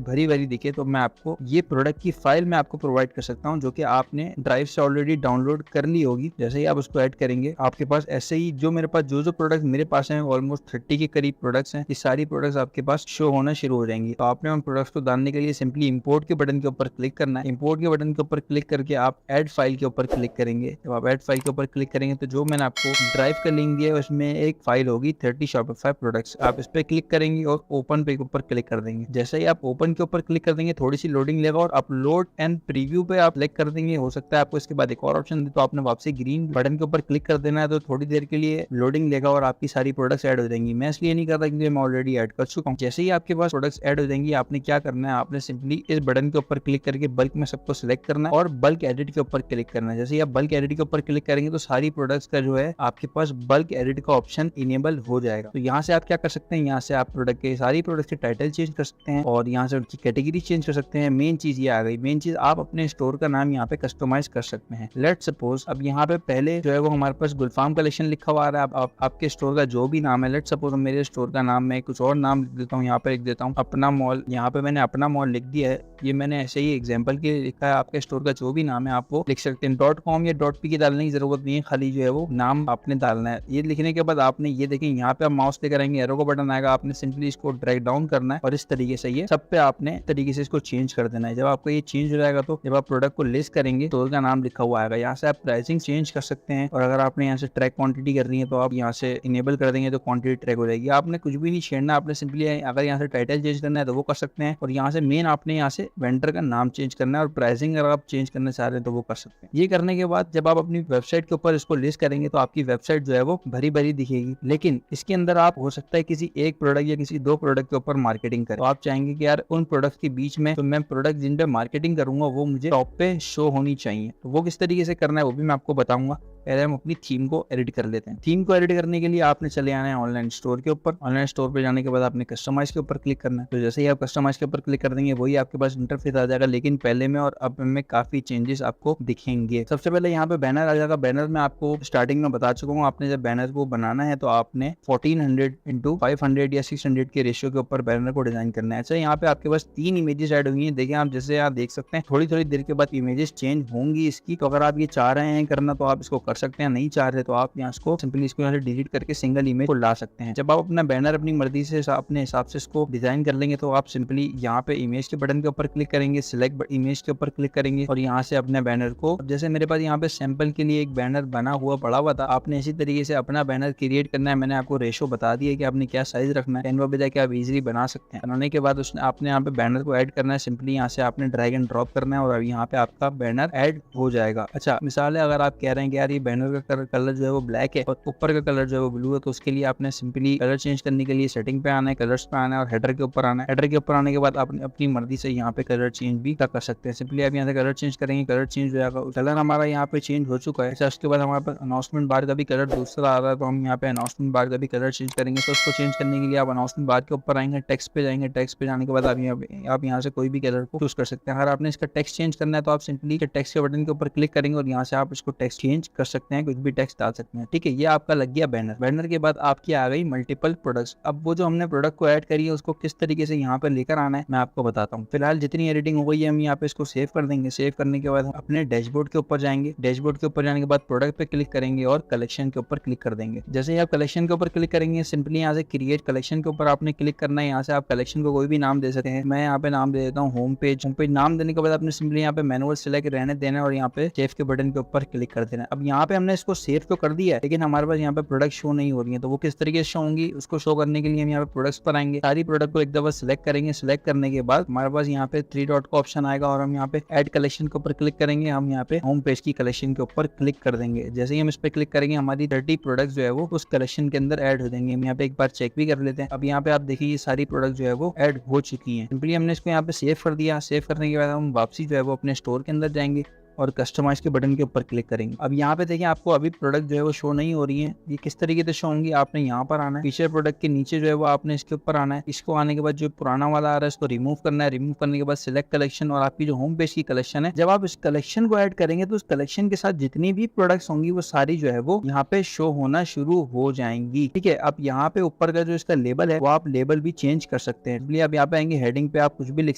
भरी भरी दिखे, तो मैं आपको ये प्रोडक्ट की फाइल मैं आपको प्रोवाइड कर सकता हूँ, जो कि आपने ड्राइव से ऑलरेडी डाउनलोड कर ली होगी। जैसे ही आप उसको ऐड करेंगे, आपके पास ऐसे ही जो मेरे पास जो प्रोडक्ट मेरे पास है, ऑलमोस्ट 30 के करीब प्रोडक्ट्स हैं, ये सारी प्रोडक्ट्स आपके पास शो होना शुरू हो जाएंगी। तो आपने उन प्रोडक्ट्स को डालने के लिए सिंपली इंपोर्ट के बटन के ऊपर क्लिक करना है। इंपोर्ट के बटन के ऊपर क्लिक करके आप ऐड फाइल के ऊपर क्लिक करेंगे। जब आप ऐड फाइल के ऊपर क्लिक करेंगे तो जो मैंने आपको ड्राइव का लिंक दिया है उसमें एक फाइल होगी 30 शॉपिफाई प्रोडक्ट्स। आप इस पे क्लिक करेंगे और ओपन पे के ऊपर क्लिक कर देंगे। जैसे ही आप ओपन के ऊपर क्लिक कर देंगे, थोड़ी सी लोडिंग लेगा और अपलोड एंड प्रीव्यू पे आप क्लिक कर देंगे। हो सकता है आपको इसके बाद एक और ऑप्शन दे, तो आपने वापसी ग्रीन बटन के ऊपर क्लिक कर देना है। तो थोड़ी देर के लिए लोडिंग लेगा और आपकी सारी प्रोडक्ट्स ऐड हो जाएंगी। मैं इसलिए नहीं करता क्योंकि मैं ऑलरेडी ऐड कर चुका हूँ। जैसे ही आपके पास प्रोडक्ट्स ऐड हो जाएंगी, आपने क्या करना है, आपने सिंपली इस बटन के ऊपर क्लिक करके बल्क में सबको सिलेक्ट करना है और बल्क एडिट के ऊपर क्लिक करना है। जैसे ही आप बल्क एडिट के ऊपर क्लिक करेंगे तो सारी प्रोडक्ट्स का जो है आपके पास बल्क एडिट का ऑप्शन इनेबल हो जाएगा। तो यहाँ से आप क्या कर सकते हैं, यहाँ से आप प्रोडक्ट के सारी प्रोडक्ट के टाइटल चेंज कर सकते हैं और यहाँ से उनकी कैटेगरी चेंज कर सकते हैं। मेन चीज ये आ गई, मेन चीज आप अपने स्टोर का नाम यहाँ पे कस्टमाइज कर सकते हैं। लेट्स सपोज अब यहाँ पे पहले जो है वो हमारे पास गुलफाम कलेक्शन लिखा हुआ आ रहा है। आपके स्टोर का जो भी नाम है, लेट्स सपोज मेरे स्टोर का नाम मैं कुछ और नाम लिख देता हूँ। यहाँ पे लिख देता हूँ अपना मॉल। यहाँ पे मैंने अपना मॉल लिख दिया है। ये मैंने ऐसे ही एग्जाम्पल के लिखा है। आपके स्टोर का जो भी नाम है आप वो लिख सकते हैं। .com या .p की डालने की जरूरत नहीं है, खाली जो है वो नाम आपने डालना है। ये लिखने के बाद आपने ये देखें, यहाँ पे आप माउस लेकर आएंगे, एरो का बटन आएगा, आपने सिंपली इसको ड्रैग डाउन करना है और इस तरीके से ये सब पे आपने तरीके से इसको चेंज कर देना है। जब आपको ये चेंज हो जाएगा तो जब आप प्रोडक्ट को लिस्ट करेंगे तो उसका नाम लिखा हुआ आएगा। यहाँ से आप प्राइसिंग चेंज कर सकते हैं और अगर आपने यहाँ से ट्रैक क्वांटिटी करनी है तो आप यहाँ से इनेबल कर देंगे तो क्वांटिटी ट्रैक हो जाएगी। आपने कुछ भी नहीं छेड़ना, आपने सिंपली अगर यहाँ से टाइटल चेंज करना है तो वो कर सकते हैं और यहाँ से मेन आपने यहाँ से वेंडर का नाम चेंज करना है और प्राइसिंग अगर आप चेंज करना चाह रहे हैं तो वो कर सकते हैं। ये करने के बाद जब आप अपनी वेबसाइट के ऊपर इसको लिस्ट करेंगे तो आपकी वेबसाइट जो है वो भरी भरी दिखेगी। लेकिन इसके अंदर आप हो सकता है किसी एक प्रोडक्ट या किसी दो प्रोडक्ट के ऊपर मार्केटिंग करें, तो आप चाहेंगे कि यार उन प्रोडक्ट के बीच में तो मैं प्रोडक्ट जिन पे मार्केटिंग करूंगा वो मुझे टॉप पे शो होनी चाहिए। तो वो किस तरीके से करना है वो भी मैं आपको बताऊंगा। पहले हम अपनी थीम को एडिट कर लेते हैं। थीम को एडिट करने के लिए आपने चले आना है ऑनलाइन स्टोर के ऊपर। ऑनलाइन स्टोर पे जाने के बाद आपने कस्टमाइज के ऊपर क्लिक करना है। तो जैसे ही आप कस्टमाइज के ऊपर क्लिक कर देंगे वही आपके पास इंटरफेस आ जाएगा, लेकिन पहले में और अब में काफी चेंजेस आपको दिखेंगे। सबसे पहले यहाँ पे बैनर आ जाएगा। बैनर में आपको स्टार्टिंग में बता चुका हूँ, आपने जब बैनर को बनाना है तो आपने 1400 इंटू 500 या 600 के रेशियो के ऊपर बैनर को डिजाइन करना है। अच्छा, यहाँ पे आपके पास 3 इमेजेस ऐड हुई है। देखिए आप, जैसे आप देख सकते हैं थोड़ी थोड़ी देर के बाद इमेजेस चेंज होंगी इसकी। तो अगर आप ये चाह रहे हैं करना तो आप इसको कर सकते हैं, नहीं चाह रहे तो आप यहाँ इसको सिंपली इसको यहाँ से डिलीट करके सिंगल इमेज को ला सकते हैं। जब आप अपना बैनर अपनी मर्जी से अपने हिसाब से इसको डिजाइन कर लेंगे तो आप सिंपली यहाँ पे इमेज के बटन के ऊपर क्लिक करेंगे, सिलेक्ट इमेज के ऊपर क्लिक करेंगे और यहाँ से अपने बैनर को, जैसे मेरे पास यहाँ पे सैंपल के लिए एक बैनर बना हुआ पड़ा हुआ था, आपने इसी तरीके से अपना बैनर क्रिएट करना है। मैंने आपको रेशो बता दिया कि आपने क्या साइज रखना है, कैनवा पे जाके आप इजीली बना सकते हैं। बनाने के बाद उसने आपने यहाँ पे बैनर को ऐड करना है। सिंपली यहाँ से आपने ड्रैग एंड ड्रॉप करना है और यहाँ पे आपका बैनर ऐड हो जाएगा। अच्छा, मिसाल है अगर आप कह रहे हैं कि यार ये बैनर का कलर जो है वो ब्लैक है और ऊपर का कलर जो है वो ब्लू है, तो उसके लिए आपने सिंपली कलर चेंज करने के लिए सेटिंग पे आना है, कलर्स पे आना है और हेडर के ऊपर आना है। हेडर के ऊपर आने के बाद आप अपनी मर्जी से यहाँ पे कलर चेंज भी कर सकते हैं। सिंपली आप यहाँ से कलर चेंज करेंगे, कलर चेंज हो जाएगा। कलर हमारा यहाँ पे चेंज हो चुका है। उसके बाद हमारे पास अनाउंसमेंट बार का भी कलर दूसरा आ रहा है, तो हम यहाँ पे अनाउंसमेंट बार का भी कलर चेंज करेंगे। तो उसको चेंज करने के लिए आप अनाउंसमेंट बार के ऊपर आएंगे, टेक्स्ट पे जाएंगे, टेक्स्ट पे जाने के बाद आप यहाँ से कोई भी कलर को चूज कर सकते हैं। अगर आपने इसका टेक्स्ट चेंज करना है तो आप सिंपली टेक्स्ट के बटन के ऊपर क्लिक करेंगे और यहाँ से आप इसको टेक्स्ट चेंज कर सकते हैं, कुछ भी टेक्स्ट डाल सकते हैं। ठीक है, ये आपका लग गया बैनर। बैनर के बाद आपकी आ गई मल्टीपल प्रोडक्ट्स। अब वो जो हमने प्रोडक्ट को ऐड करी है उसको किस तरीके से यहाँ पे लेकर आना है मैं आपको बताता हूँ। फिलहाल जितनी एडिटिंग हो गई है हम यहाँ पे इसको सेव कर देंगे। सेव करने के बाद हम अपने डैशबोर्ड के ऊपर जाएंगे। डैशबोर्ड के ऊपर जाने के बाद प्रोडक्ट पे क्लिक करेंगे और कलेक्शन के ऊपर क्लिक कर देंगे। जैसे ही आप कलेक्शन के ऊपर क्लिक करेंगे सिंपली यहाँ से क्रिएट कलेक्शन के ऊपर आपने क्लिक करना है। यहाँ से आप कलेक्शन को कोई भी नाम दे सकते हैं। मैं यहाँ पे नाम दे देता हूँ होम पेज। होम पेज नाम देने के बाद आपने सिंपली यहाँ पे मैनुअल सिलेक्ट रहने देना है और यहाँ पे सेव के बटन के ऊपर क्लिक कर देना है। अब यहाँ पे हमने इसको सेव तो कर दिया है लेकिन हमारे पास यहाँ पे प्रोडक्ट शो नहीं हो रही है, तो वो किस तरीके से शो होंगी उसको शो करने के लिए हम यहाँ पे प्रोडक्ट्स पर आएंगे। सारी प्रोडक्ट को एक दफा सिलेक्ट करेंगे। सिलेक्ट करने के बाद हमारे पास यहाँ पे 3 डॉट का ऑप्शन आएगा और हम यहाँ पे ऐड कलेक्शन के ऊपर क्लिक करेंगे। हम यहाँ पे होम पेज की कलेक्शन के ऊपर क्लिक कर देंगे। जैसे ही हम इस पे क्लिक करेंगे हमारी 30 प्रोडक्ट जो है वो उस कलेक्शन के अंदर ऐड हो जाएंगे। हम यहाँ पे एक बार चेक भी कर लेते हैं। अब यहाँ पे आप देखिए ये सारी प्रोडक्ट जो है वो ऐड हो चुकी है। सिंपली हमने इसको यहाँ पे सेव कर दिया। सेव करने के बाद हम वापसी जो है वो अपने स्टोर के अंदर जाएंगे और कस्टमाइज के बटन के ऊपर क्लिक करेंगे। अब यहाँ पे देखिए आपको अभी प्रोडक्ट जो है वो शो नहीं हो रही है। ये किस तरीके से शो होंगी, आपने यहाँ पर आना है, फीचर प्रोडक्ट के नीचे जो है वो आपने इसके ऊपर आना है। इसको आने के बाद जो पुराना वाला आ रहा है इसको रिमूव करना है। रिमूव करने के बाद सिलेक्ट कलेक्शन और आपकी जो होम पेज की कलेक्शन है, जब आप इस कलेक्शन को ऐड करेंगे तो उस कलेक्शन के साथ जितनी भी प्रोडक्ट्स होंगी वो सारी जो है वो यहाँ पे शो होना शुरू हो जाएंगी। ठीक है, अब यहाँ पे ऊपर का जो इसका लेबल है वो आप लेबल भी चेंज कर सकते हैं। इसलिए अब यहाँ पे आएंगे, हेडिंग पे आप कुछ भी लिख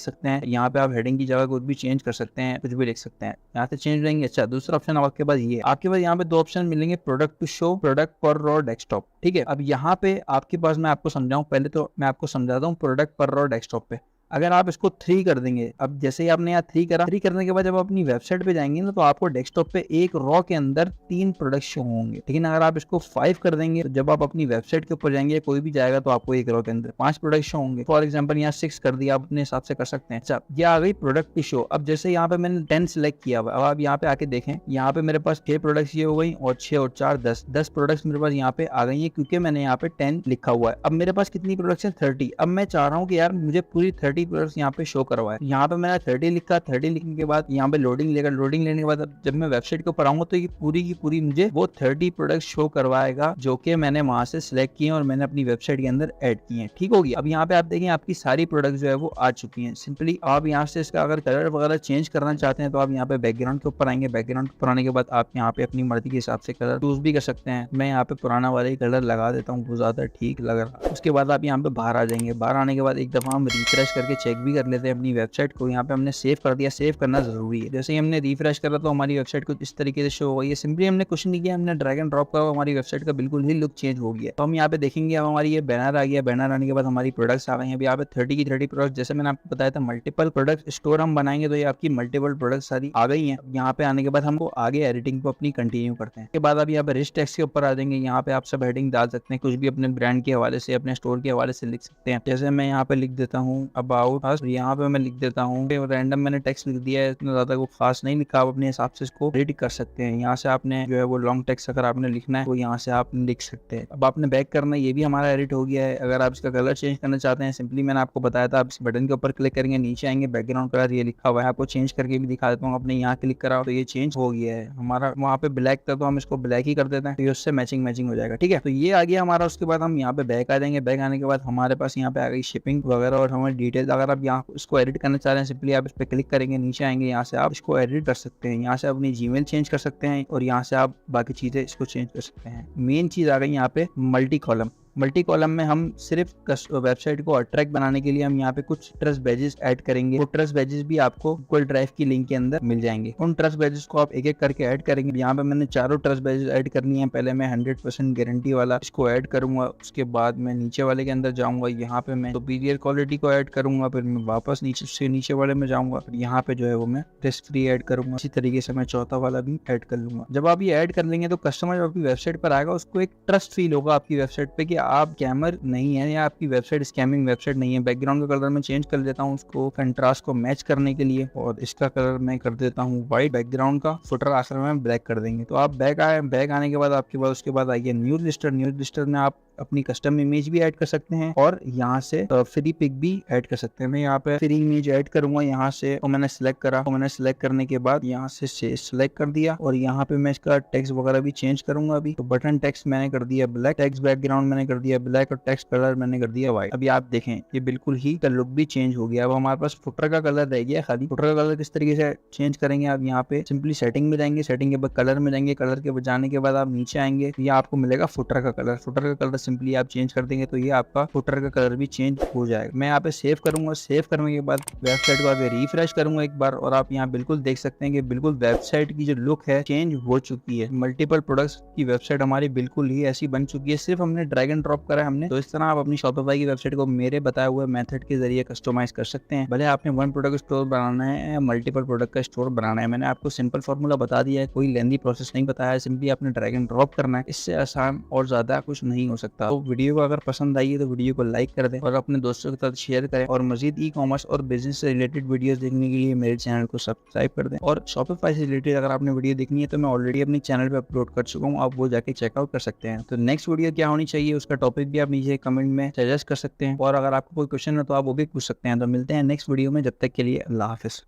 सकते हैं। यहाँ पे आप हेडिंग की जगह कुछ भी चेंज कर सकते हैं, कुछ भी लिख सकते हैं, यहाँ से चेंज रहेंगे। अच्छा, दूसरा ऑप्शन आपके पास ये है, आपके पास यहाँ पे दो ऑप्शन मिलेंगे, प्रोडक्ट टू शो, प्रोडक्ट पर रॉ डेस्कटॉप। ठीक है, अब यहाँ पे आपके पास, मैं आपको समझाऊं, पहले तो मैं आपको समझाता हूँ प्रोडक्ट पर रॉ डेस्कटॉप पे। अगर आप इसको 3 कर देंगे, अब जैसे ही आपने यहाँ 3 करा, 3 करने के बाद जब आप अपनी वेबसाइट पे जाएंगे ना तो आपको डेस्कटॉप पे एक रॉ के अंदर 3 प्रोडक्ट शो होंगे। लेकिन अगर आप इसको 5 कर देंगे तो जब आप अपनी वेबसाइट के ऊपर जाएंगे, कोई भी जाएगा तो आपको एक रॉ के अंदर 5 प्रोडक्ट शो होंगे। फॉर एग्जाम्पल यहाँ 6 कर दिया, आप अपने हिसाब से कर सकते हैं। अच्छा, ये आ गई प्रोडक्ट की शो। अब जैसे यहाँ पे मैंने 10 सिलेक्ट किया हुआ, अब आप यहाँ पे आके देखें, यहाँ पे मेरे पास 6 प्रोडक्ट्स ये हो गई और 6 और 4 10 प्रोडक्ट्स मेरे पास यहाँ पे आ गई है, क्योंकि मैंने यहाँ पे 10 लिखा हुआ है। अब मेरे पास कितनी प्रोडक्ट्स है? 30। अब मैं चाह रहा हूँ कि यार मुझे पूरी 30 प्रोडक्ट्स यहाँ पे शो करवाए। यहाँ पे मैंने 30 लिखा, 30 लिखने के बाद यहाँ पे लोडिंग लेगा। लोडिंग लेने के बाद जब मैं वेबसाइट के ऊपर आऊंगा तो ये पूरी की पूरी मुझे वो 30 प्रोडक्ट शो करवाएगा जो कि मैंने वहां से सिलेक्ट किए और मैंने अपनी वेबसाइट के अंदर ऐड किए हैं। ठीक होगी। अब यहाँ पे आप देखें आपकी सारी प्रोडक्ट जो है वो आ चुकी हैं। सिंपली आप यहाँ से इसका अगर कलर वगैरह चेंज करना चाहते हैं तो आप यहाँ पे बैकग्राउंड के ऊपर आएंगे। बैकग्राउंड के ऊपर आने के बाद आप यहाँ पे अपनी मर्जी के हिसाब से कलर चूज भी कर सकते हैं। मैं यहाँ पे पुराना वाला ही कलर लगा देता हूँ, वो ज्यादा ठीक लग रहा है। उसके बाद आप यहाँ पे बाहर आ जाएंगे। बाहर आने के बाद एक दफा हम रिफ्रेश करके चेक भी कर लेते हैं अपनी वेबसाइट को। यहाँ पे हमने सेव कर दिया, सेव करना जरूरी है। जैसे ही हमने रिफ्रेश करा तो हमारी वेबसाइट को इस तरीके से शो हो गई है। सिंपली हमने कुछ नहीं किया, हमने ड्रैग एंड ड्रॉप करा, हमारी वेबसाइट का बिल्कुल ही लुक चेंज हो गया। तो हम यहाँ पे देखेंगे, अब हमारी ये बैनर आ गया। बैनर आने के बाद हमारी प्रोडक्ट्स आ गई हैं। अभी यहाँ पे 30 की 30 प्रोडक्ट, जैसे मैंने आपको बताया था मल्टीपल प्रोडक्ट स्टोर हम बनाएंगे तो ये आपकी मल्टीपल प्रोडक्ट सारी आ गई हैं। यहाँ पे आने के बाद हमको आगे एडिटिंग को अपनी कंटिन्यू करते हैं। उसके बाद अब यहाँ पे रिच टेक्स्ट के ऊपर आ जाएंगे। यहाँ पे आप सब हेडिंग डाल सकते हैं, कुछ भी अपने ब्रांड के हवाले से, अपने स्टोर के हवाले से लिख सकते हैं। जैसे मैं यहाँ पे लिख देता हूँ अबाउट अस, यहाँ पे मैं लिख देता हूँ रैंडम, मैंने टेक्स्ट लिख दिया है, इतना ज्यादा वो खास नहीं लिखा। आप अपने हिसाब से इसको रीड कर सकते हैं। यहाँ से आपने जो है वो लॉन्ग टेक्स्ट अगर आपने लिखना है तो यहाँ से आप लिख सकते हैं। अब आपने बैक करना है, ये भी हमारा एडिट हो गया है। अगर आप इसका कलर चेंज करना चाहते हैं, सिंपली मैंने आपको बताया था, आप इस बटन के ऊपर क्लिक करेंगे, नीचे आएंगे, बैकग्राउंड कलर ये लिखा हुआ है, आपको चेंज करके भी दिखा देता हूँ। आपने यहाँ क्लिक करा तो ये चेंज हो गया है। हमारा वहाँ पे ब्लैक था तो हम इसको ब्लैक ही कर देते हैं, तो ये उससे मैचिंग हो जाएगा। ठीक है, तो ये आ गया हमारा। उसके बाद हम यहाँ पे बैक आ जाएंगे। बैक आने के बाद हमारे पास यहाँ पे आ गई शिपिंग वगैरह और हमारी डिटेल्स। अगर आप यहाँ इसको एडिट करना चाह रहे हैं, सिंपली आप इस पे क्लिक करेंगे, नीचे आएंगे, यहाँ से आप इसको एडिट कर सकते हैं। यहाँ से अपनी जीमेल चेंज कर सकते हैं और यहाँ से आप बाकी चीजें इसको चेंज कर सकते हैं। मेन चीज आ गई यहाँ पे मल्टी कॉलम। मल्टी कॉलम में हम सिर्फ वेबसाइट को अट्रैक्ट बनाने के लिए हम यहाँ पे कुछ ट्रस्ट बैजेस ऐड करेंगे। वो ट्रस्ट बैजेस भी आपको गूगल ड्राइव की लिंक के अंदर मिल जाएंगे। उन ट्रस्ट बैजेस को आप एक एक करके ऐड करेंगे। यहाँ पे मैंने चारों ट्रस्ट बैजेस ऐड करनी है। पहले मैं 100% गारंटी वाला इसको ऐड करूंगा, उसके बाद मैं नीचे वाले के अंदर जाऊंगा, यहाँ पे मैं सुपीरियर क्वालिटी को ऐड करूंगा, फिर मैं वापस नीचे वाले में जाऊंगा, फिर यहाँ पे जो है वो मैं रिस्क फ्री ऐड करूंगा। इसी तरीके से मैं चौथा वाला भी ऐड कर लूंगा। जब आप ये ऐड कर लेंगे तो कस्टमर जब आपकी वेबसाइट पर आएगा उसको एक ट्रस्ट फील होगा आपकी वेबसाइट पे कि आप स्कैमर नहीं है या आपकी वेबसाइट स्कैमिंग वेबसाइट नहीं है। बैकग्राउंड का कलर मैं चेंज कर देता हूँ उसको कंट्रास्ट को मैच करने के लिए, और इसका कलर मैं कर देता हूँ व्हाइट। बैकग्राउंड का फुटर आखिर में ब्लैक कर देंगे। तो आप बैक आने के बाद आपके पास उसके बाद आइए न्यूज़ लिस्टर। न्यूज़ लिस्टर में आप अपनी कस्टम इमेज भी ऐड कर सकते हैं और यहाँ से फ्री पिक भी ऐड कर सकते हैं। मैं यहाँ पे फ्री इमेज ऐड करूंगा यहाँ से, तो मैंने सिलेक्ट करा। तो मैंने सिलेक्ट करने के बाद यहाँ से सिलेक्ट कर दिया और यहाँ पे मैं इसका टेक्स्ट वगैरह भी चेंज करूंगा। अभी तो बटन टेक्स्ट मैंने कर दिया ब्लैक, टेक्स्ट बैकग्राउंड मैंने कर दिया ब्लैक और टेक्स्ट कलर मैंने कर दिया व्हाइट। अभी आप देखें ये बिल्कुल ही लुक भी चेंज हो गया। अब हमारे पास फुटर का कलर रह गया खाली। फुटर का कलर किस तरीके से चेंज करेंगे, आप यहाँ पे सिंपली सेटिंग में जाएंगे, सेटिंग के बाद कलर में जाएंगे, कलर के जाने के बाद आप नीचे आएंगे, ये आपको मिलेगा फुटर का कलर। फुटर का कलर सिंपली आप चेंज कर देंगे तो ये आपका फुटर का कलर भी चेंज हो जाएगा। मैं यहाँ पे सेव करूंगा। सेव करने के बाद वेबसाइट को आगे रिफ्रेश करूंगा एक बार और आप यहाँ बिल्कुल देख सकते हैं कि बिल्कुल वेबसाइट की जो लुक है चेंज हो चुकी है। मल्टीपल प्रोडक्ट्स की वेबसाइट हमारी बिल्कुल ही ऐसी बन चुकी है। सिर्फ हमने ड्रैग एंड ड्रॉप करा है हमने। तो इस तरह आप अपनी शॉपिफाई की वेबसाइट को मेरे बताए हुए मेथड के जरिए कस्टमाइज कर सकते हैं। भले आपने वन प्रोडक्ट स्टोर बनाना है या मल्टीपल प्रोडक्ट का स्टोर बनाना है, मैंने आपको सिंपल फॉर्मूला बता दिया है, कोई लेंदी प्रोसेस नहीं बताया है। सिंपली आपने ड्रैग एंड ड्रॉप करना है, इससे आसान और ज्यादा कुछ नहीं हो सकता। तो वीडियो को अगर पसंद आई है तो वीडियो को लाइक कर दें और अपने दोस्तों के साथ शेयर करें और मजीद ई कॉमर्स और बिजनेस से रिलेटेड वीडियोस देखने के लिए मेरे चैनल को सब्सक्राइब कर दें। और शॉपिफाई से रिलेटेड अगर आपने वीडियो देखनी है तो मैं ऑलरेडी अपने चैनल पे अपलोड कर चुका हूँ, आप वो जाके चेकआउट कर सकते हैं। तो नेक्स्ट वीडियो क्या होनी चाहिए उसका टॉपिक भी आप नीचे कमेंट में सजेस्ट कर सकते हैं और अगर आपको कोई क्वेश्चन है तो आप वो भी पूछ सकते हैं। तो मिलते हैं नेक्स्ट वीडियो में, जब तक के लिए अल्लाह हाफिज।